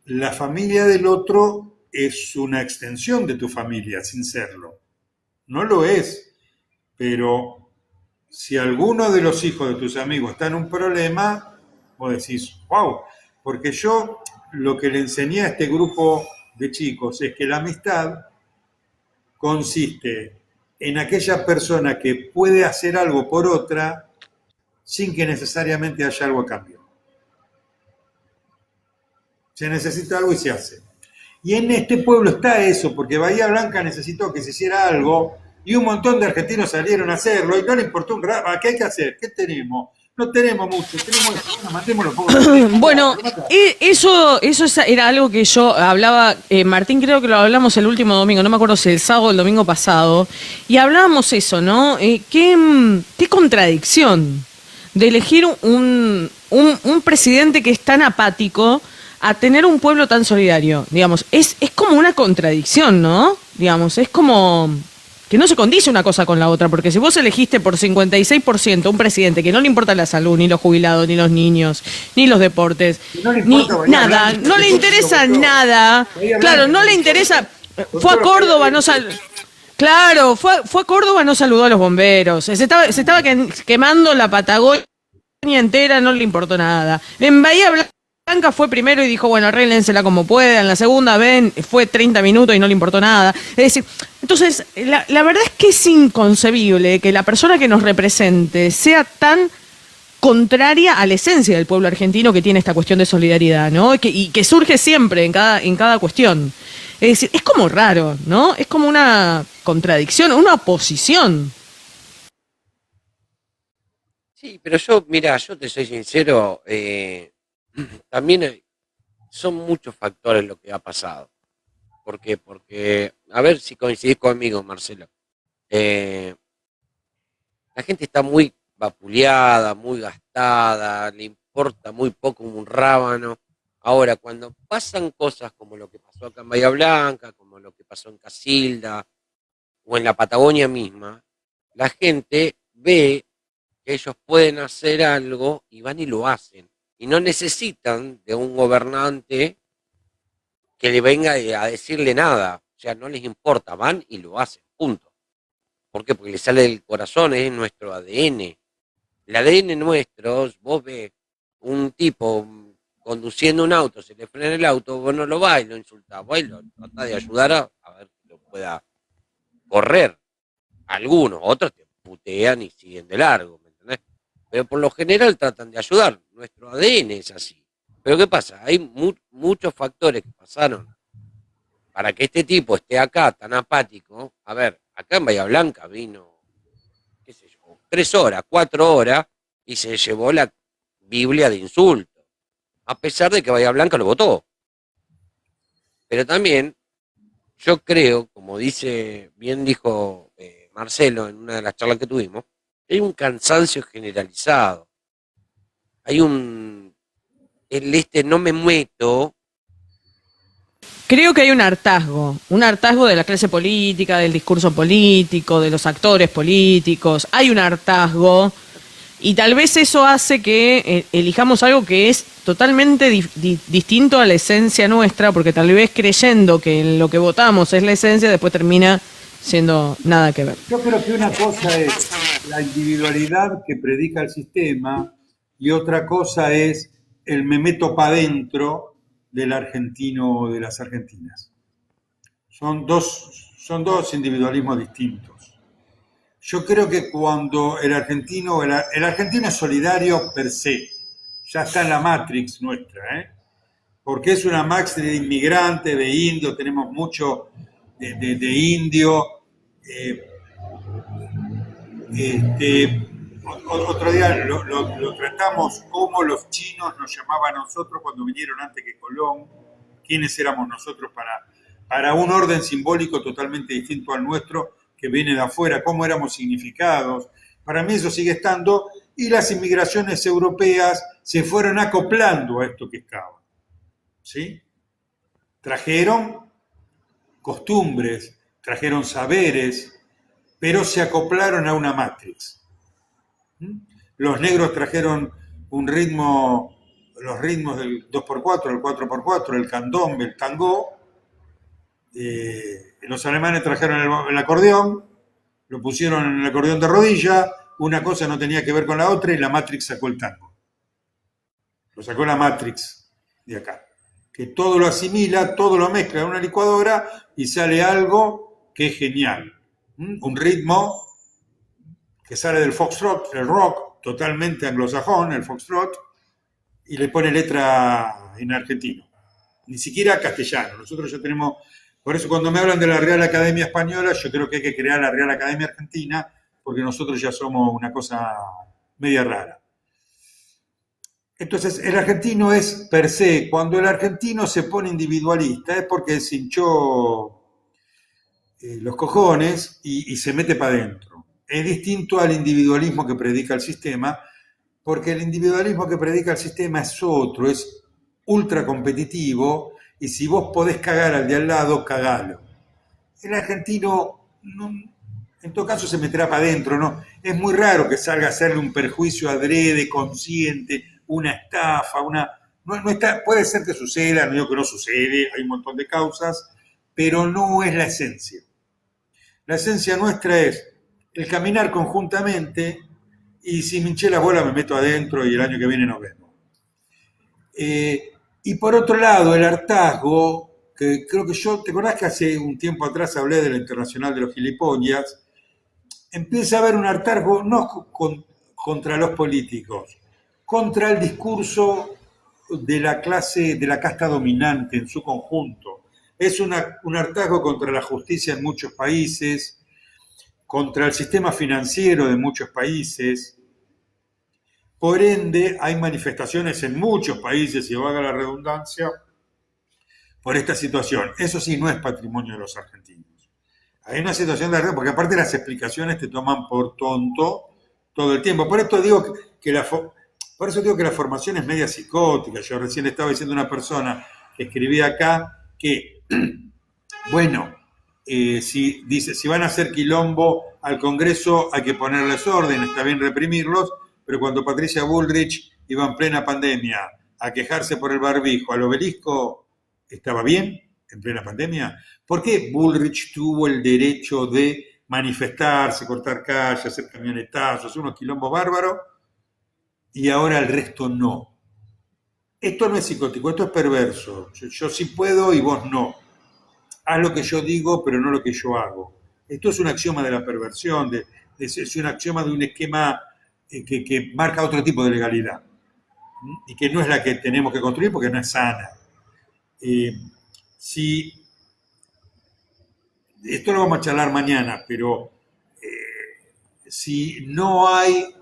la familia del otro es una extensión de tu familia, sin serlo. No lo es, pero si alguno de los hijos de tus amigos está en un problema, vos decís, wow, porque yo lo que le enseñé a este grupo de chicos es que la amistad consiste en aquella persona que puede hacer algo por otra sin que necesariamente haya algo a cambio. Se necesita algo y se hace. Y en este pueblo está eso, porque Bahía Blanca necesitó que se hiciera algo y un montón de argentinos salieron a hacerlo y no le importó un rabo. ¿Qué hay que hacer? ¿Qué tenemos? No tenemos mucho, tenemos eso. Bueno, matémoslo poco. Bueno, eso era algo que yo hablaba, Martín, creo que lo hablamos el último domingo, no me acuerdo si el sábado o el domingo pasado, y hablábamos eso, ¿no? Qué contradicción de elegir un presidente que es tan apático a tener un pueblo tan solidario, digamos, es como una contradicción, ¿no? Digamos, es como que no se condice una cosa con la otra, porque si vos elegiste por 56% un presidente que no le importa la salud, ni los jubilados, ni los niños, ni los deportes, no le ni importa nada, no le interesa nada, claro, no le interesa, fue a Córdoba, no claro, fue a Córdoba, no saludó a los bomberos, se estaba quemando la Patagonia entera, no le importó nada. En Bahía Blanca fue primero y dijo, bueno, arréglensela como puedan. La segunda vez fue 30 minutos y no le importó nada. Es decir, entonces, la verdad es que es inconcebible que la persona que nos represente sea tan contraria a la esencia del pueblo argentino que tiene esta cuestión de solidaridad, ¿no? Y que surge siempre en cada cuestión. Es decir, es como raro, ¿no? Es como una contradicción, una oposición. Sí, pero yo te soy sincero, también son muchos factores lo que ha pasado. ¿Por qué? Porque, a ver si coincidís conmigo, Marcelo. La gente está muy vapuleada, muy gastada, le importa muy poco un rábano. Ahora, cuando pasan cosas como lo que pasó acá en Bahía Blanca, como lo que pasó en Casilda, o en la Patagonia misma, la gente ve que ellos pueden hacer algo y van y lo hacen. Y no necesitan de un gobernante que le venga a decirle nada. O sea, no les importa, van y lo hacen, punto. ¿Por qué? Porque les sale del corazón, es nuestro ADN. El ADN nuestro, vos ves un tipo conduciendo un auto, se le frena el auto, vos no lo vas y lo insultás, vos y lo tratás de ayudar a ver que lo pueda correr. Algunos, otros te putean y siguen de largo, ¿me entendés? Pero por lo general tratan de ayudar. Nuestro ADN es así. Pero ¿qué pasa? Hay muchos factores que pasaron para que este tipo esté acá tan apático. A ver, acá en Bahía Blanca vino, qué sé yo, 3 horas, 4 horas y se llevó la Biblia de insultos. A pesar de que Bahía Blanca lo votó. Pero también yo creo, como bien dijo Marcelo en una de las charlas que tuvimos, hay un cansancio generalizado. Hay no me meto. Creo que hay un hartazgo de la clase política, del discurso político, de los actores políticos. Hay un hartazgo y tal vez eso hace que elijamos algo que es totalmente distinto a la esencia nuestra, porque tal vez creyendo que lo que votamos es la esencia, después termina siendo nada que ver. Yo creo que una cosa es la individualidad que predica el sistema y otra cosa es el me meto para adentro del argentino o de las argentinas. Son dos individualismos distintos. Yo creo que cuando el argentino es solidario per se, ya está en la matrix nuestra, porque es una matrix de inmigrante, de indio, tenemos mucho de indio. Otro día lo tratamos como los chinos nos llamaban a nosotros cuando vinieron antes que Colón, quiénes éramos nosotros para un orden simbólico totalmente distinto al nuestro que viene de afuera, cómo éramos significados. Para mí eso sigue estando, y las inmigraciones europeas se fueron acoplando a esto que estaba. ¿Sí? Trajeron costumbres, trajeron saberes, pero se acoplaron a una matrix. Los negros trajeron un ritmo, los ritmos del 2x4, el 4x4, el candombe, el tango. Los alemanes trajeron el acordeón, lo pusieron en el acordeón de rodilla, una cosa no tenía que ver con la otra y la matrix sacó el tango. Lo sacó la matrix de acá, que todo lo asimila, todo lo mezcla en una licuadora y sale algo que es genial. Un ritmo que sale del foxtrot, el rock, totalmente anglosajón, el foxtrot, y le pone letra en argentino. Ni siquiera castellano. Nosotros ya tenemos... Por eso cuando me hablan de la Real Academia Española, yo creo que hay que crear la Real Academia Argentina, porque nosotros ya somos una cosa media rara. Entonces, el argentino es per se, cuando el argentino se pone individualista, es porque se hinchó los cojones y se mete para adentro. Es distinto al individualismo que predica el sistema, porque el individualismo que predica el sistema es otro, es ultra competitivo, y si vos podés cagar al de al lado, cagalo. El argentino, no, en todo caso, se meterá para adentro, ¿no? Es muy raro que salga a hacerle un perjuicio adrede, consciente, una estafa, no está, puede ser que suceda, no digo que no sucede, hay un montón de causas, pero no es la esencia. La esencia nuestra es el caminar conjuntamente, y si me hinché la bola me meto adentro y el año que viene nos vemos. Y por otro lado, el hartazgo, que creo que yo, ¿te acordás que hace un tiempo atrás hablé de la Internacional de los Gilipollas? Empieza a haber un hartazgo no contra los políticos, contra el discurso de la clase, de la casta dominante en su conjunto. Es un hartazgo contra la justicia en muchos países, contra el sistema financiero de muchos países. Por ende, hay manifestaciones en muchos países, y valga la redundancia, por esta situación. Eso sí, no es patrimonio de los argentinos. Hay una situación de hartazgo, porque aparte las explicaciones te toman por tonto todo el tiempo. Por eso digo que la formación es media psicótica. Yo recién estaba diciendo a una persona que escribía acá que, bueno, si van a hacer quilombo al Congreso hay que ponerles orden, está bien reprimirlos, pero cuando Patricia Bullrich iba en plena pandemia a quejarse por el barbijo al obelisco, ¿estaba bien en plena pandemia? ¿Por qué Bullrich tuvo el derecho de manifestarse, cortar calles, hacer camionetazos, hacer unos quilombos bárbaros, y ahora el resto no? Esto no es psicótico, esto es perverso. Yo sí puedo y vos no. Haz lo que yo digo, pero no lo que yo hago. Esto es un axioma de la perversión, es un axioma de un esquema que marca otro tipo de legalidad y que no es la que tenemos que construir porque no es sana. Esto lo vamos a charlar mañana, pero si no hay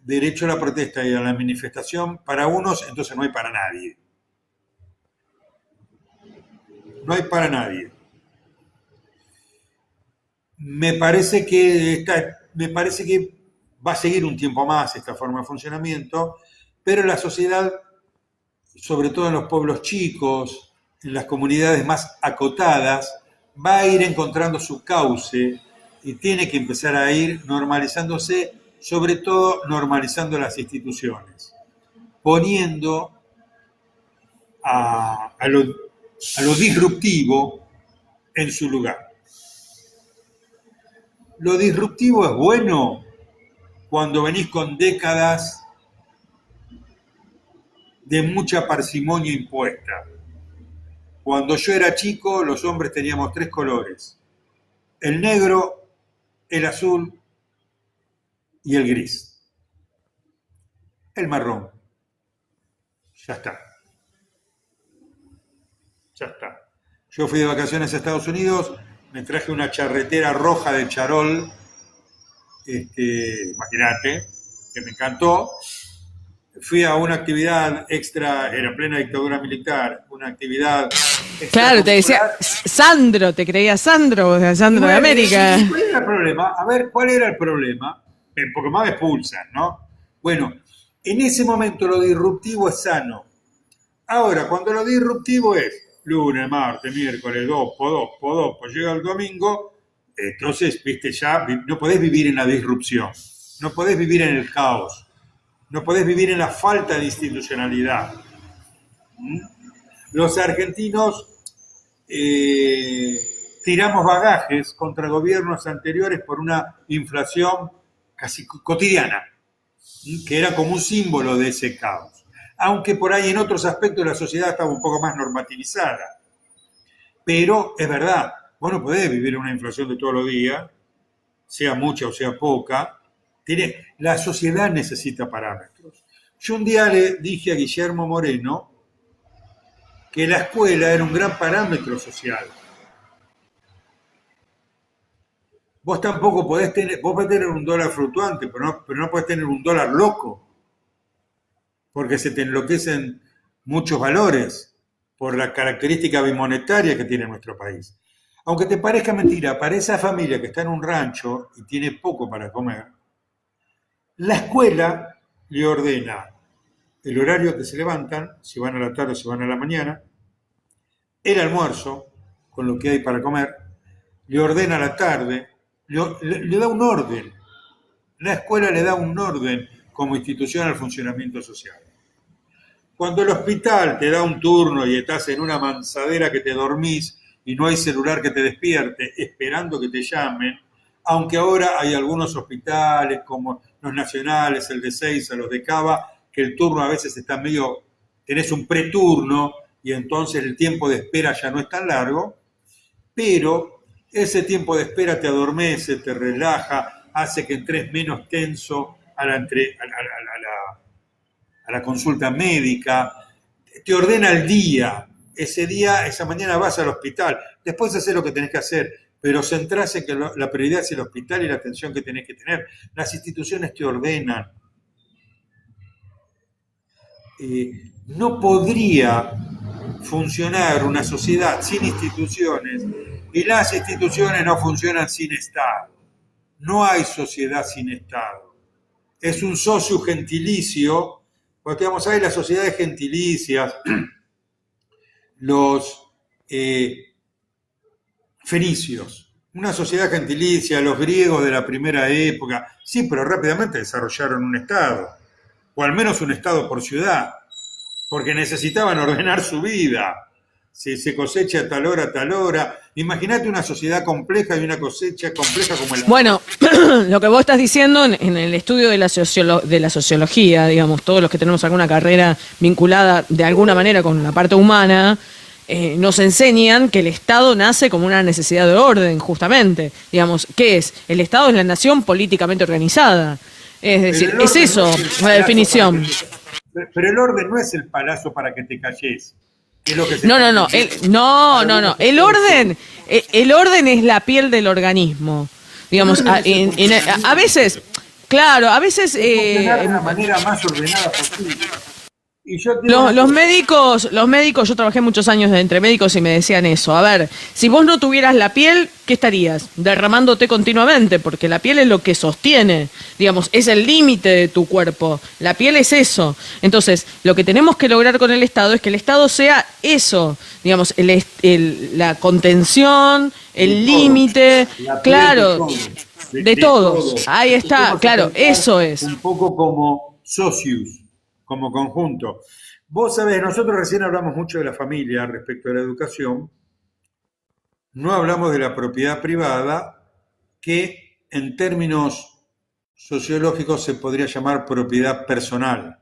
derecho a la protesta y a la manifestación para unos, entonces no hay para nadie. No hay para nadie. Me parece que va a seguir un tiempo más esta forma de funcionamiento, pero la sociedad, sobre todo en los pueblos chicos, en las comunidades más acotadas, va a ir encontrando su cauce y tiene que empezar a ir normalizándose, sobre todo normalizando las instituciones, poniendo a lo disruptivo en su lugar. Lo disruptivo es bueno cuando venís con décadas de mucha parsimonia impuesta. Cuando yo era chico, los hombres teníamos 3 colores: el negro, el azul y el gris. El marrón. Ya está. Ya está. Yo fui de vacaciones a Estados Unidos, me traje una charretera roja de charol, imagínate, que me encantó. Fui a una actividad extra, era plena dictadura militar, una actividad Claro, te decía, Sandro, te creía Sandro, o sea, Sandro de América. ¿Cuál era el problema? A ver, ¿cuál era el problema? Porque más me expulsan, ¿no? Bueno, en ese momento lo disruptivo es sano. Ahora, cuando lo disruptivo es lunes, martes, miércoles, dopo, llega el domingo, entonces, viste, ya no podés vivir en la disrupción, no podés vivir en el caos, no podés vivir en la falta de institucionalidad. Los argentinos tiramos bagajes contra gobiernos anteriores por una inflación casi cotidiana, que era como un símbolo de ese caos. Aunque por ahí en otros aspectos la sociedad estaba un poco más normativizada. Pero es verdad, vos no podés vivir una inflación de todos los días, sea mucha o sea poca. La sociedad necesita parámetros. Yo un día le dije a Guillermo Moreno que la escuela era un gran parámetro social. Vos tampoco podés tener un dólar fluctuante, pero no podés tener un dólar loco, porque se te enloquecen muchos valores por la característica bimonetaria que tiene nuestro país. Aunque te parezca mentira, para esa familia que está en un rancho y tiene poco para comer, la escuela le ordena el horario que se levantan, si van a la tarde o si van a la mañana, el almuerzo, con lo que hay para comer, le ordena la tarde, le da un orden. La escuela le da un orden como institución al funcionamiento social. Cuando el hospital te da un turno y estás en una mansadera que te dormís y no hay celular que te despierte esperando que te llamen, aunque ahora hay algunos hospitales como los nacionales, el de Seiza, los de Cava, que el turno a veces está medio, tenés un preturno y entonces el tiempo de espera ya no es tan largo, pero ese tiempo de espera te adormece, te relaja, hace que entres menos tenso a la consulta médica, te ordena el día, esa mañana vas al hospital, después haces lo que tenés que hacer, pero centrás en que la prioridad es el hospital y la atención que tenés que tener. Las instituciones te ordenan. No podría funcionar una sociedad sin instituciones y las instituciones no funcionan sin Estado. No hay sociedad sin Estado. Es un socio gentilicio, porque vamos a ver las sociedades gentilicias, los fenicios, una sociedad gentilicia, los griegos de la primera época, sí, pero rápidamente desarrollaron un Estado, o al menos un Estado por ciudad, porque necesitaban ordenar su vida. Se cosecha a tal hora. Imagínate una sociedad compleja y una cosecha compleja como el... Bueno, lo que vos estás diciendo en el estudio de la sociología, digamos, todos los que tenemos alguna carrera vinculada de alguna manera con la parte humana, nos enseñan que el Estado nace como una necesidad de orden, justamente. Digamos, ¿qué es? El Estado es la nación políticamente organizada. Es decir, es eso, la definición. Pero el orden no es el palazo para que te calles. No. El orden es la piel del organismo. Digamos, a veces, claro, a veces de la manera más ordenada posible. Y los médicos, yo trabajé muchos años entre médicos y me decían eso. A ver, si vos no tuvieras la piel, ¿qué estarías? Derramándote continuamente, porque la piel es lo que sostiene, digamos, es el límite de tu cuerpo. La piel es eso. Entonces, lo que tenemos que lograr con el Estado es que el Estado sea eso, digamos, la contención, el límite, claro, de todos. Ahí está, claro, eso es. Un poco como socius, como conjunto. Vos sabés, nosotros recién hablamos mucho de la familia respecto a la educación, no hablamos de la propiedad privada, que en términos sociológicos se podría llamar propiedad personal,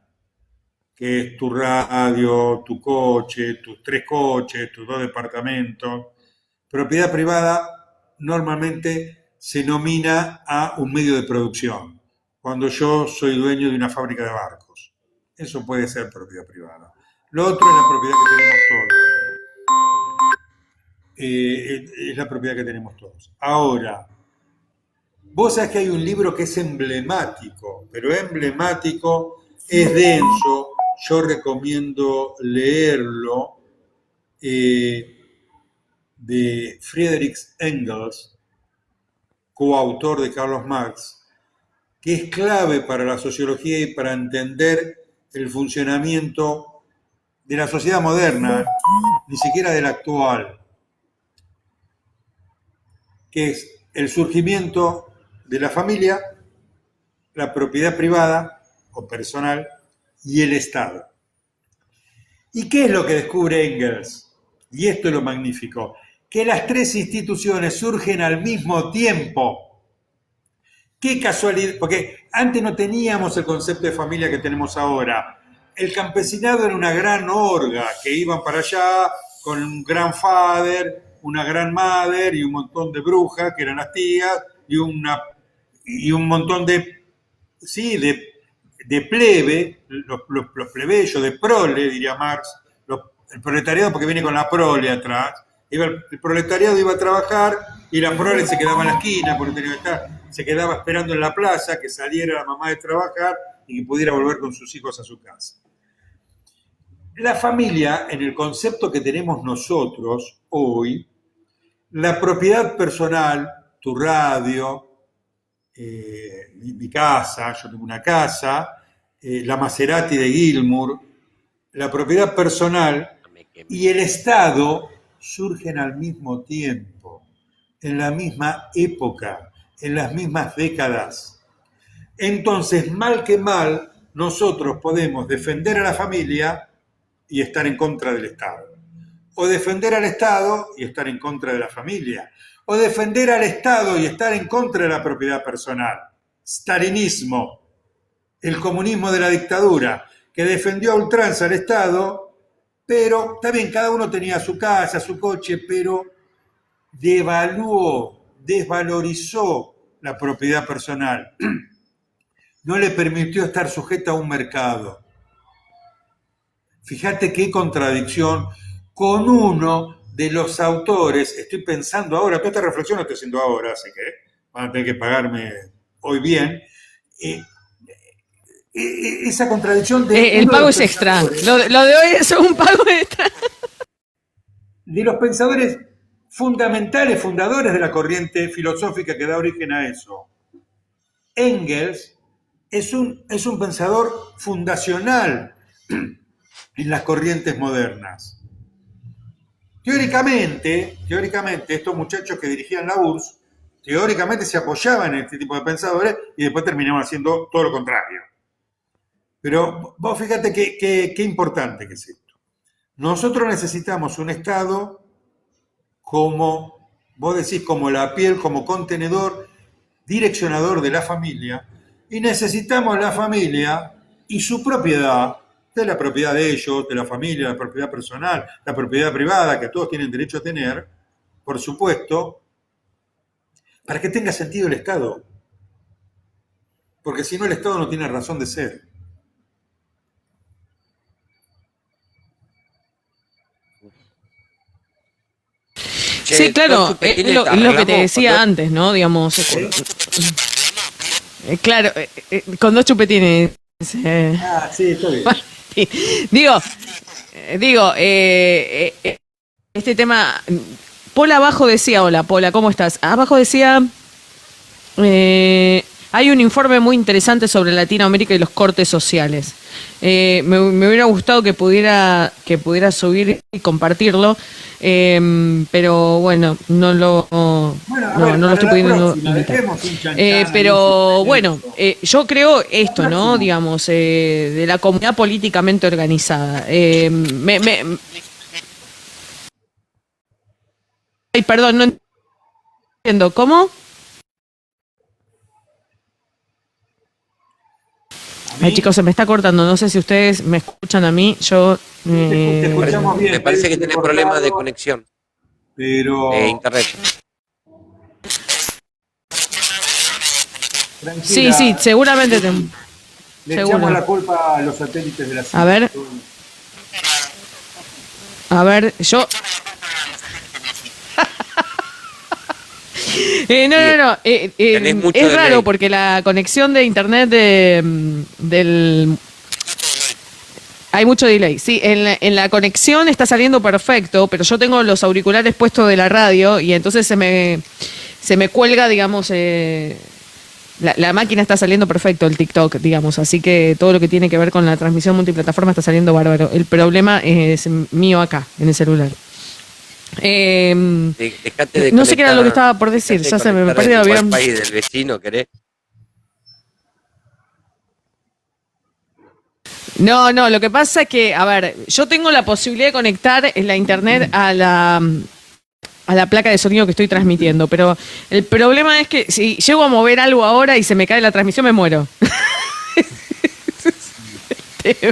que es tu radio, tu coche, tus 3 coches, tus 2 departamentos. Propiedad privada normalmente se nomina a un medio de producción, cuando yo soy dueño de una fábrica de barcos. Eso puede ser propiedad privada. Lo otro es la propiedad que tenemos todos. Es la propiedad que tenemos todos. Ahora, vos sabés que hay un libro que es emblemático, pero emblemático, es denso, yo recomiendo leerlo, de Friedrich Engels, coautor de Carlos Marx, que es clave para la sociología y para entender el funcionamiento de la sociedad moderna, ni siquiera de la actual, que es el surgimiento de la familia, la propiedad privada o personal y el Estado. ¿Y qué es lo que descubre Engels? Y esto es lo magnífico, que las 3 instituciones surgen al mismo tiempo. Qué casualidad, porque antes no teníamos el concepto de familia que tenemos ahora. El campesinado era una gran orga, que iban para allá con un gran father, una gran mother y un montón de brujas, que eran las tías, y un montón de plebe, los plebeyos, de prole, diría Marx, el proletariado porque viene con la prole atrás. El proletariado iba a trabajar y la prole se quedaba en la esquina, porque tenía que estar, se quedaba esperando en la plaza que saliera la mamá de trabajar y que pudiera volver con sus hijos a su casa. La familia, en el concepto que tenemos nosotros hoy, la propiedad personal, tu radio, mi casa, yo tengo una casa, la Maserati de Gilmour, la propiedad personal y el Estado surgen al mismo tiempo, en la misma época, en las mismas décadas. Entonces, mal que mal, nosotros podemos defender a la familia y estar en contra del Estado, o defender al Estado y estar en contra de la familia, o defender al Estado y estar en contra de la propiedad personal. Stalinismo, el comunismo de la dictadura, que defendió a ultranza al Estado, pero también cada uno tenía su casa, su coche, pero devaluó, desvalorizó la propiedad personal. No le permitió estar sujeta a un mercado. Fíjate qué contradicción con uno de los autores, estoy pensando ahora, toda esta reflexión la estoy haciendo ahora, así que van a tener que pagarme hoy bien. Esa contradicción de... El pago es extra. Lo de hoy es un pago extra. De los pensadores fundamentales, fundadores de la corriente filosófica que da origen a eso. Engels es un pensador fundacional en las corrientes modernas. Teóricamente, estos muchachos que dirigían la URSS, teóricamente se apoyaban en este tipo de pensadores y después terminaban haciendo todo lo contrario. Pero vos fíjate qué importante que es esto. Nosotros necesitamos un Estado como, vos decís, como la piel, como contenedor, direccionador de la familia, y necesitamos la familia y su propiedad, de la propiedad de ellos, de la familia, la propiedad personal, la propiedad privada, que todos tienen derecho a tener, por supuesto, para que tenga sentido el Estado. Porque si no, el Estado no tiene razón de ser. Sí, claro, es lo que te decía antes, ¿no? Digamos, claro, con 2 chupetines. Sí, está bien. Digo, este tema, Pola abajo decía, hola Pola, ¿cómo estás? Abajo decía, hay un informe muy interesante sobre Latinoamérica y los cortes sociales. Me hubiera gustado que pudiera subir y compartirlo, pero bueno, no lo estoy pudiendo invitar. Pero bueno, yo creo esto, ¿no? Digamos, de la comunidad políticamente organizada. Ay, perdón, no entiendo, ¿cómo? Ay, chicos, se me está cortando. No sé si ustedes me escuchan a mí. Yo. Te escuchamos bien. Me parece que tenés problemas de conexión, Pero de internet. tranquila, Sí, seguramente. le seguro. echamos la culpa a los satélites de la CIA. A ver, yo. No. Tenés mucho Es delay. raro porque la conexión de internet del. Hay mucho delay. Sí, en la conexión está saliendo perfecto, pero yo tengo los auriculares puestos de la radio y entonces se me cuelga, digamos. La máquina está saliendo perfecto, el TikTok, digamos. Así que todo lo que tiene que ver con la transmisión multiplataforma está saliendo bárbaro. El problema es mío acá, en el celular. Dejate de No sé qué era lo que conectar- estaba por decir. dejate Ya de se me conectar parece que lo el habían. Wi-Fi del vecino, ¿querés? No, lo que pasa es que, a ver, yo tengo la posibilidad de conectar la internet a la placa de sonido que estoy transmitiendo, pero el problema es que si llego a mover algo ahora y se me cae la transmisión, me muero. Ese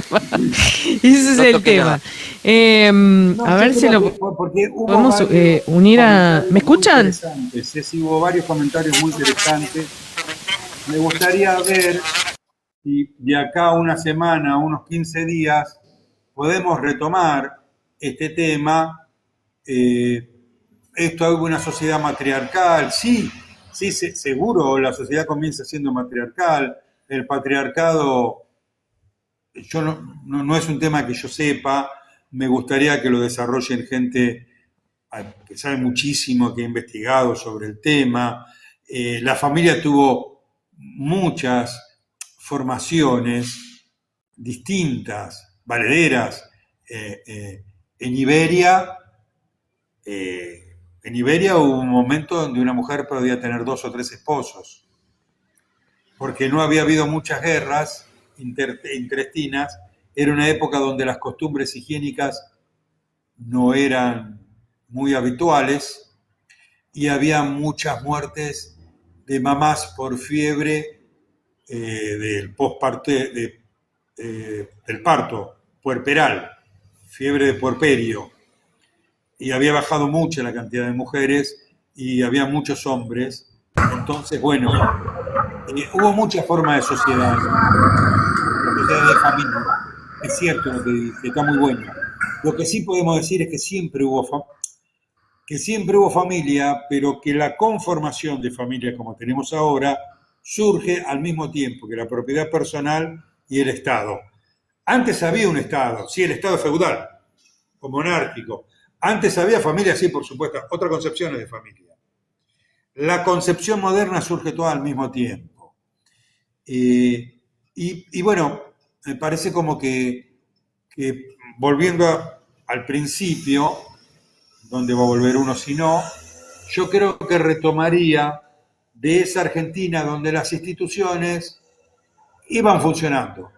es No el toque tema. No, A yo ver si creo lo que porque hubo podemos varios unir a... comentarios ¿Me muy escuchan? interesantes. Sí, hubo varios comentarios muy interesantes. Me gustaría ver si de acá a una semana, unos 15 días, podemos retomar este tema. Esto hay una sociedad matriarcal. Sí, seguro la sociedad comienza siendo matriarcal. El patriarcado, yo no es un tema que yo sepa. Me gustaría que lo desarrollen gente que sabe muchísimo, que ha investigado sobre el tema. La familia tuvo muchas formaciones distintas, valederas. En Iberia hubo un momento donde una mujer podía tener 2 o 3 esposos, porque no había habido muchas guerras intestinas. Era una época donde las costumbres higiénicas no eran muy habituales y había muchas muertes de mamás por fiebre del postparto, del parto puerperal, fiebre de puerperio. Y había bajado mucho la cantidad de mujeres y había muchos hombres. Entonces, bueno, hubo muchas formas de sociedad, la sociedad de familia. Es cierto lo que dice, está muy bueno. Lo que sí podemos decir es que siempre hubo familia, pero que la conformación de familia como tenemos ahora surge al mismo tiempo que la propiedad personal y el Estado. Antes había un Estado, sí, el Estado feudal o monárquico. Antes había familia, sí, por supuesto, otras concepciones de familia. La concepción moderna surge toda al mismo tiempo. Y bueno, me parece como que volviendo al principio, donde va a volver uno si no, yo creo que retomaría de esa Argentina donde las instituciones iban funcionando,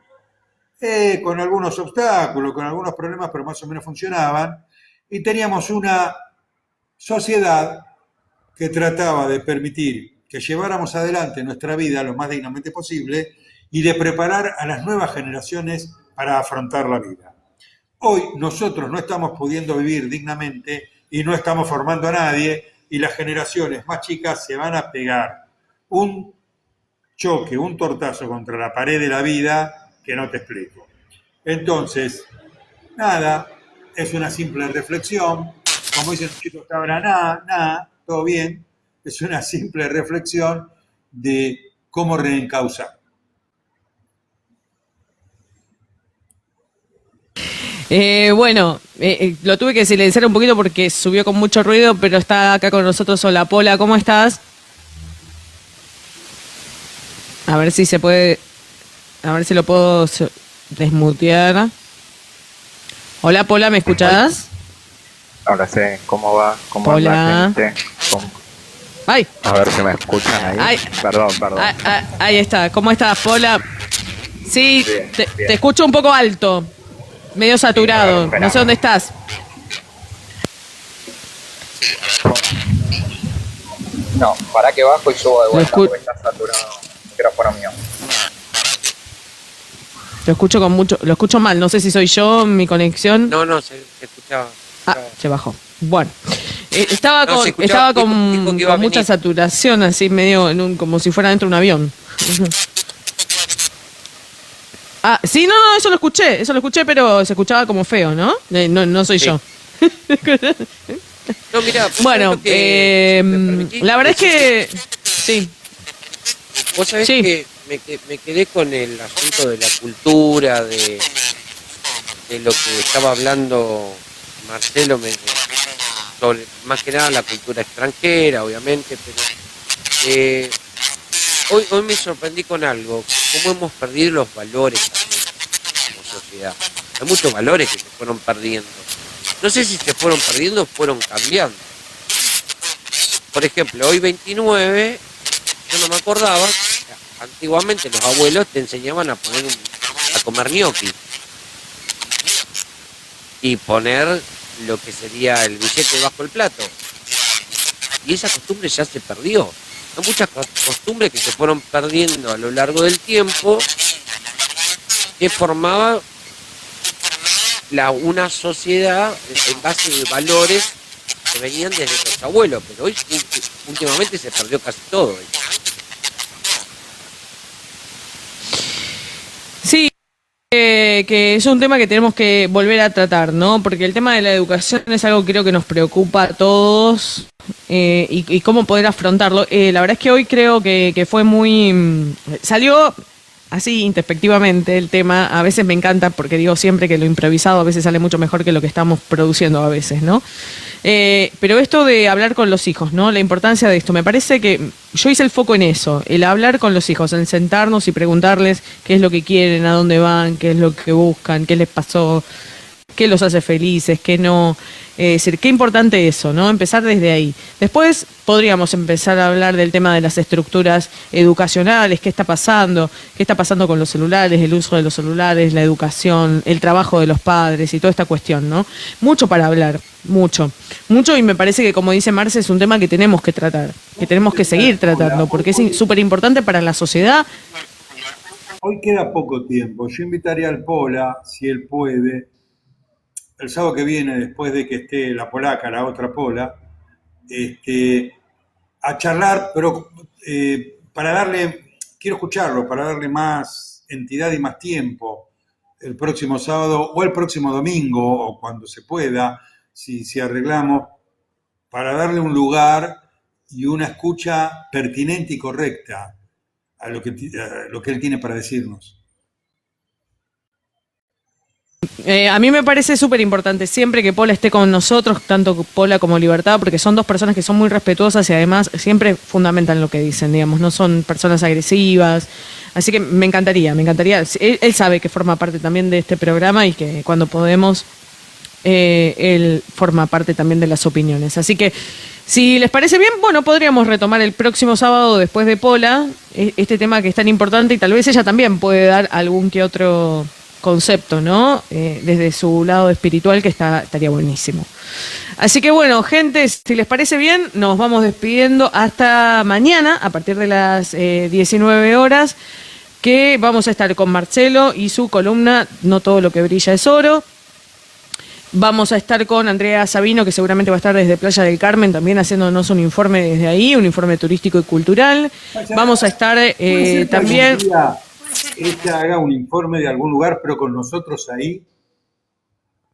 con algunos obstáculos, con algunos problemas, pero más o menos funcionaban, y teníamos una sociedad que trataba de permitir que lleváramos adelante nuestra vida lo más dignamente posible y de preparar a las nuevas generaciones para afrontar la vida. Hoy nosotros no estamos pudiendo vivir dignamente y no estamos formando a nadie, y las generaciones más chicas se van a pegar un choque, un tortazo contra la pared de la vida que no te explico. Entonces, nada, es una simple reflexión. Como dicen los chicos, ahora nada, todo bien. Es una simple reflexión de cómo reencauzar. Bueno, lo tuve que silenciar un poquito porque subió con mucho ruido, pero está acá con nosotros Hola Pola. ¿Cómo estás? A ver si se puede, a ver si lo puedo desmutear. Hola Pola, ¿me escuchás? Ahora sé cómo va, cómo Hola. anda, gente. Ay, A ver si me escuchan ahí. Ay. Perdón. ahí está. ¿Cómo estás, Pola? Sí, Bien, te bien. escucho un poco alto, medio saturado. espera. No sé dónde estás. No, para que bajo y subo de vuelta escu- porque está saturado el micrófono mío. Lo escucho mal, no sé si soy yo, mi conexión. No, se escuchaba. Se bajó. Bueno. Estaba No, con, se escuchaba, estaba con, dijo que iba a con mucha venir. saturación, así medio como si fuera dentro de un avión. Sí, no, eso lo escuché, pero se escuchaba como feo, ¿no? No soy Sí. yo. No, mira, Bueno, si me permitís, la verdad es que sí. vos sabés Sí. que me quedé con el asunto de la cultura, de lo que estaba hablando Marcelo, sobre más que nada la cultura extranjera, obviamente, pero hoy me sorprendí con algo, cómo hemos perdido los valores también como sociedad. Hay muchos valores que se fueron perdiendo. No sé si se fueron perdiendo o fueron cambiando. Por ejemplo, hoy 29, yo no me acordaba, antiguamente los abuelos te enseñaban a comer gnocchi y poner lo que sería el billete bajo el plato. Y esa costumbre ya se perdió. Hay muchas costumbres que se fueron perdiendo a lo largo del tiempo que formaba una sociedad en base de valores que venían desde los abuelos, pero hoy últimamente se perdió casi todo. Sí, que es un tema que tenemos que volver a tratar, ¿no? Porque el tema de la educación es algo que creo que nos preocupa a todos y cómo poder afrontarlo. La verdad es que hoy creo que fue salió así introspectivamente el tema. A veces me encanta porque digo siempre que lo improvisado a veces sale mucho mejor que lo que estamos produciendo a veces, ¿no? Pero esto de hablar con los hijos, ¿no? La importancia de esto, me parece que yo hice el foco en eso, el hablar con los hijos, en sentarnos y preguntarles qué es lo que quieren, a dónde van, qué es lo que buscan, qué les pasó, qué los hace felices, qué no. Es decir, qué importante eso, ¿no? Empezar desde ahí. Después podríamos empezar a hablar del tema de las estructuras educacionales, qué está pasando con los celulares, el uso de los celulares, la educación, el trabajo de los padres y toda esta cuestión, ¿no? Mucho para hablar, mucho, y me parece que, como dice Marce, es un tema que tenemos que tratar, que tenemos que seguir tratando, porque es súper importante para la sociedad. Hoy queda poco tiempo. Yo invitaría al Pola, si él puede, el sábado que viene, después de que esté la polaca, la otra Pola, a charlar, pero quiero escucharlo, para darle más entidad y más tiempo el próximo sábado o el próximo domingo, o cuando se pueda, si arreglamos, para darle un lugar y una escucha pertinente y correcta a lo que él tiene para decirnos. A mí me parece súper importante siempre que Pola esté con nosotros, tanto Pola como Libertad, porque son dos personas que son muy respetuosas y además siempre fundamentan lo que dicen, digamos, no son personas agresivas. Así que me encantaría. Él sabe que forma parte también de este programa y que cuando podemos, él forma parte también de las opiniones. Así que, si les parece bien, bueno, podríamos retomar el próximo sábado después de Pola este tema que es tan importante y tal vez ella también puede dar algún que otro concepto, ¿no? Desde su lado espiritual, que estaría buenísimo. Así que bueno, gente, si les parece bien, nos vamos despidiendo hasta mañana, a partir de las 19 horas, que vamos a estar con Marcelo y su columna No todo lo que brilla es oro. Vamos a estar con Andrea Sabino, que seguramente va a estar desde Playa del Carmen, también haciéndonos un informe desde ahí, un informe turístico y cultural. Vamos a estar también... Ella haga un informe de algún lugar, pero con nosotros ahí.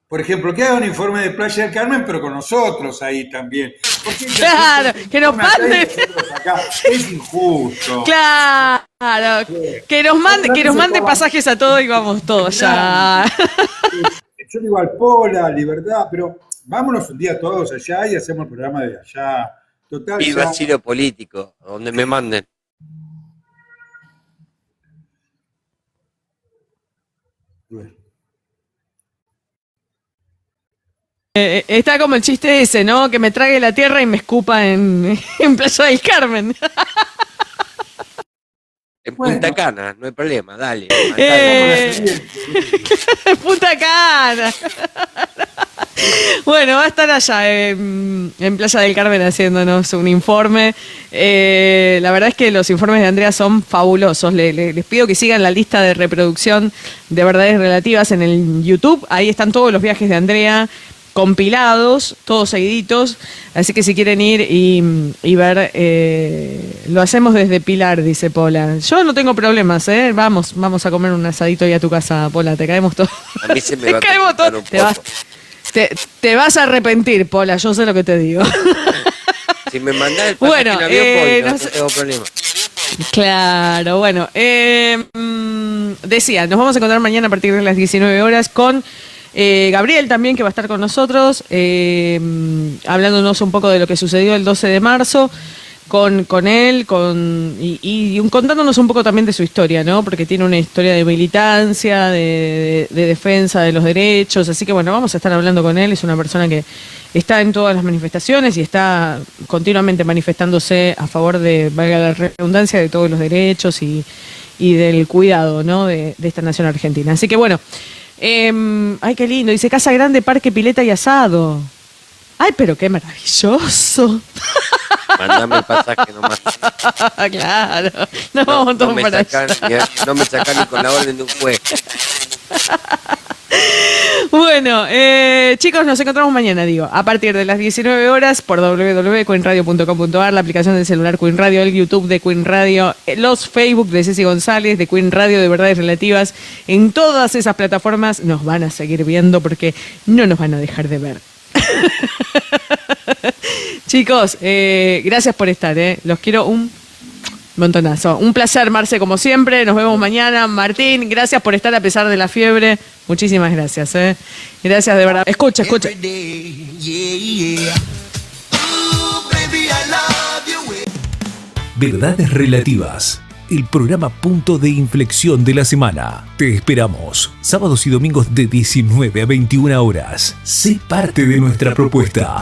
Por ejemplo, que haga un informe de Playa del Carmen, pero con nosotros ahí también. Claro, que nos mande. Es injusto. Claro, que nos mande pasajes a todos y vamos todos ya. Yo digo al Pola, Libertad, pero vámonos un día todos allá y hacemos el programa de allá. Total. Y asilo político, donde me manden. Bueno. Está como el chiste ese, ¿no? Que me trague la tierra y me escupa en Playa del Carmen. En Punta Cana, no hay problema, dale. Punta Cana. Bueno, va a estar allá en Playa del Carmen haciéndonos un informe. La verdad es que los informes de Andrea son fabulosos. Les pido que sigan la lista de reproducción de Verdades Relativas en el YouTube. Ahí están todos los viajes de Andrea compilados, todos seguiditos. Así que si quieren ir y ver, lo hacemos desde Pilar, dice Pola. Yo no tengo problemas, ¿eh? Vamos a comer un asadito ahí a tu casa, Pola. Te caemos todos. A mí se me va a caemos complicar todos. un poco. Te vas a arrepentir, Pola, yo sé lo que te digo. Si me mandás el pasaje Bueno, en avión, voy, no no sé. tengo problema. Claro, bueno. Decía, nos vamos a encontrar mañana a partir de las 19 horas con Gabriel también, que va a estar con nosotros, hablándonos un poco de lo que sucedió el 12 de marzo. Con él, contándonos un poco también de su historia, ¿no? Porque tiene una historia de militancia, de defensa de los derechos, así que bueno, vamos a estar hablando con él. Es una persona que está en todas las manifestaciones y está continuamente manifestándose a favor de, valga la redundancia, de todos los derechos y del cuidado, ¿no? de esta nación argentina. Así que bueno, ay, qué lindo, dice Casa Grande, Parque, Pileta y Asado. Ay, pero qué maravilloso. Mandame el pasaje nomás. Claro, no vamos todos para allá. No me sacan ni con la orden de un juez. Bueno, chicos, nos encontramos mañana, a partir de las 19 horas por www.queenradio.com.ar, la aplicación del celular Queen Radio, el YouTube de Queen Radio, los Facebook de Ceci González, de Queen Radio, de Verdades Relativas. En todas esas plataformas nos van a seguir viendo porque no nos van a dejar de ver. Chicos, gracias por estar, los quiero un montonazo. Un placer, Marce, como siempre. Nos vemos mañana. Martín, gracias por estar a pesar de la fiebre. Muchísimas gracias, Gracias de verdad. Escucha. Verdades Relativas, el programa punto de inflexión de la semana. Te esperamos sábados y domingos de 19 a 21 horas. Sé parte de nuestra propuesta.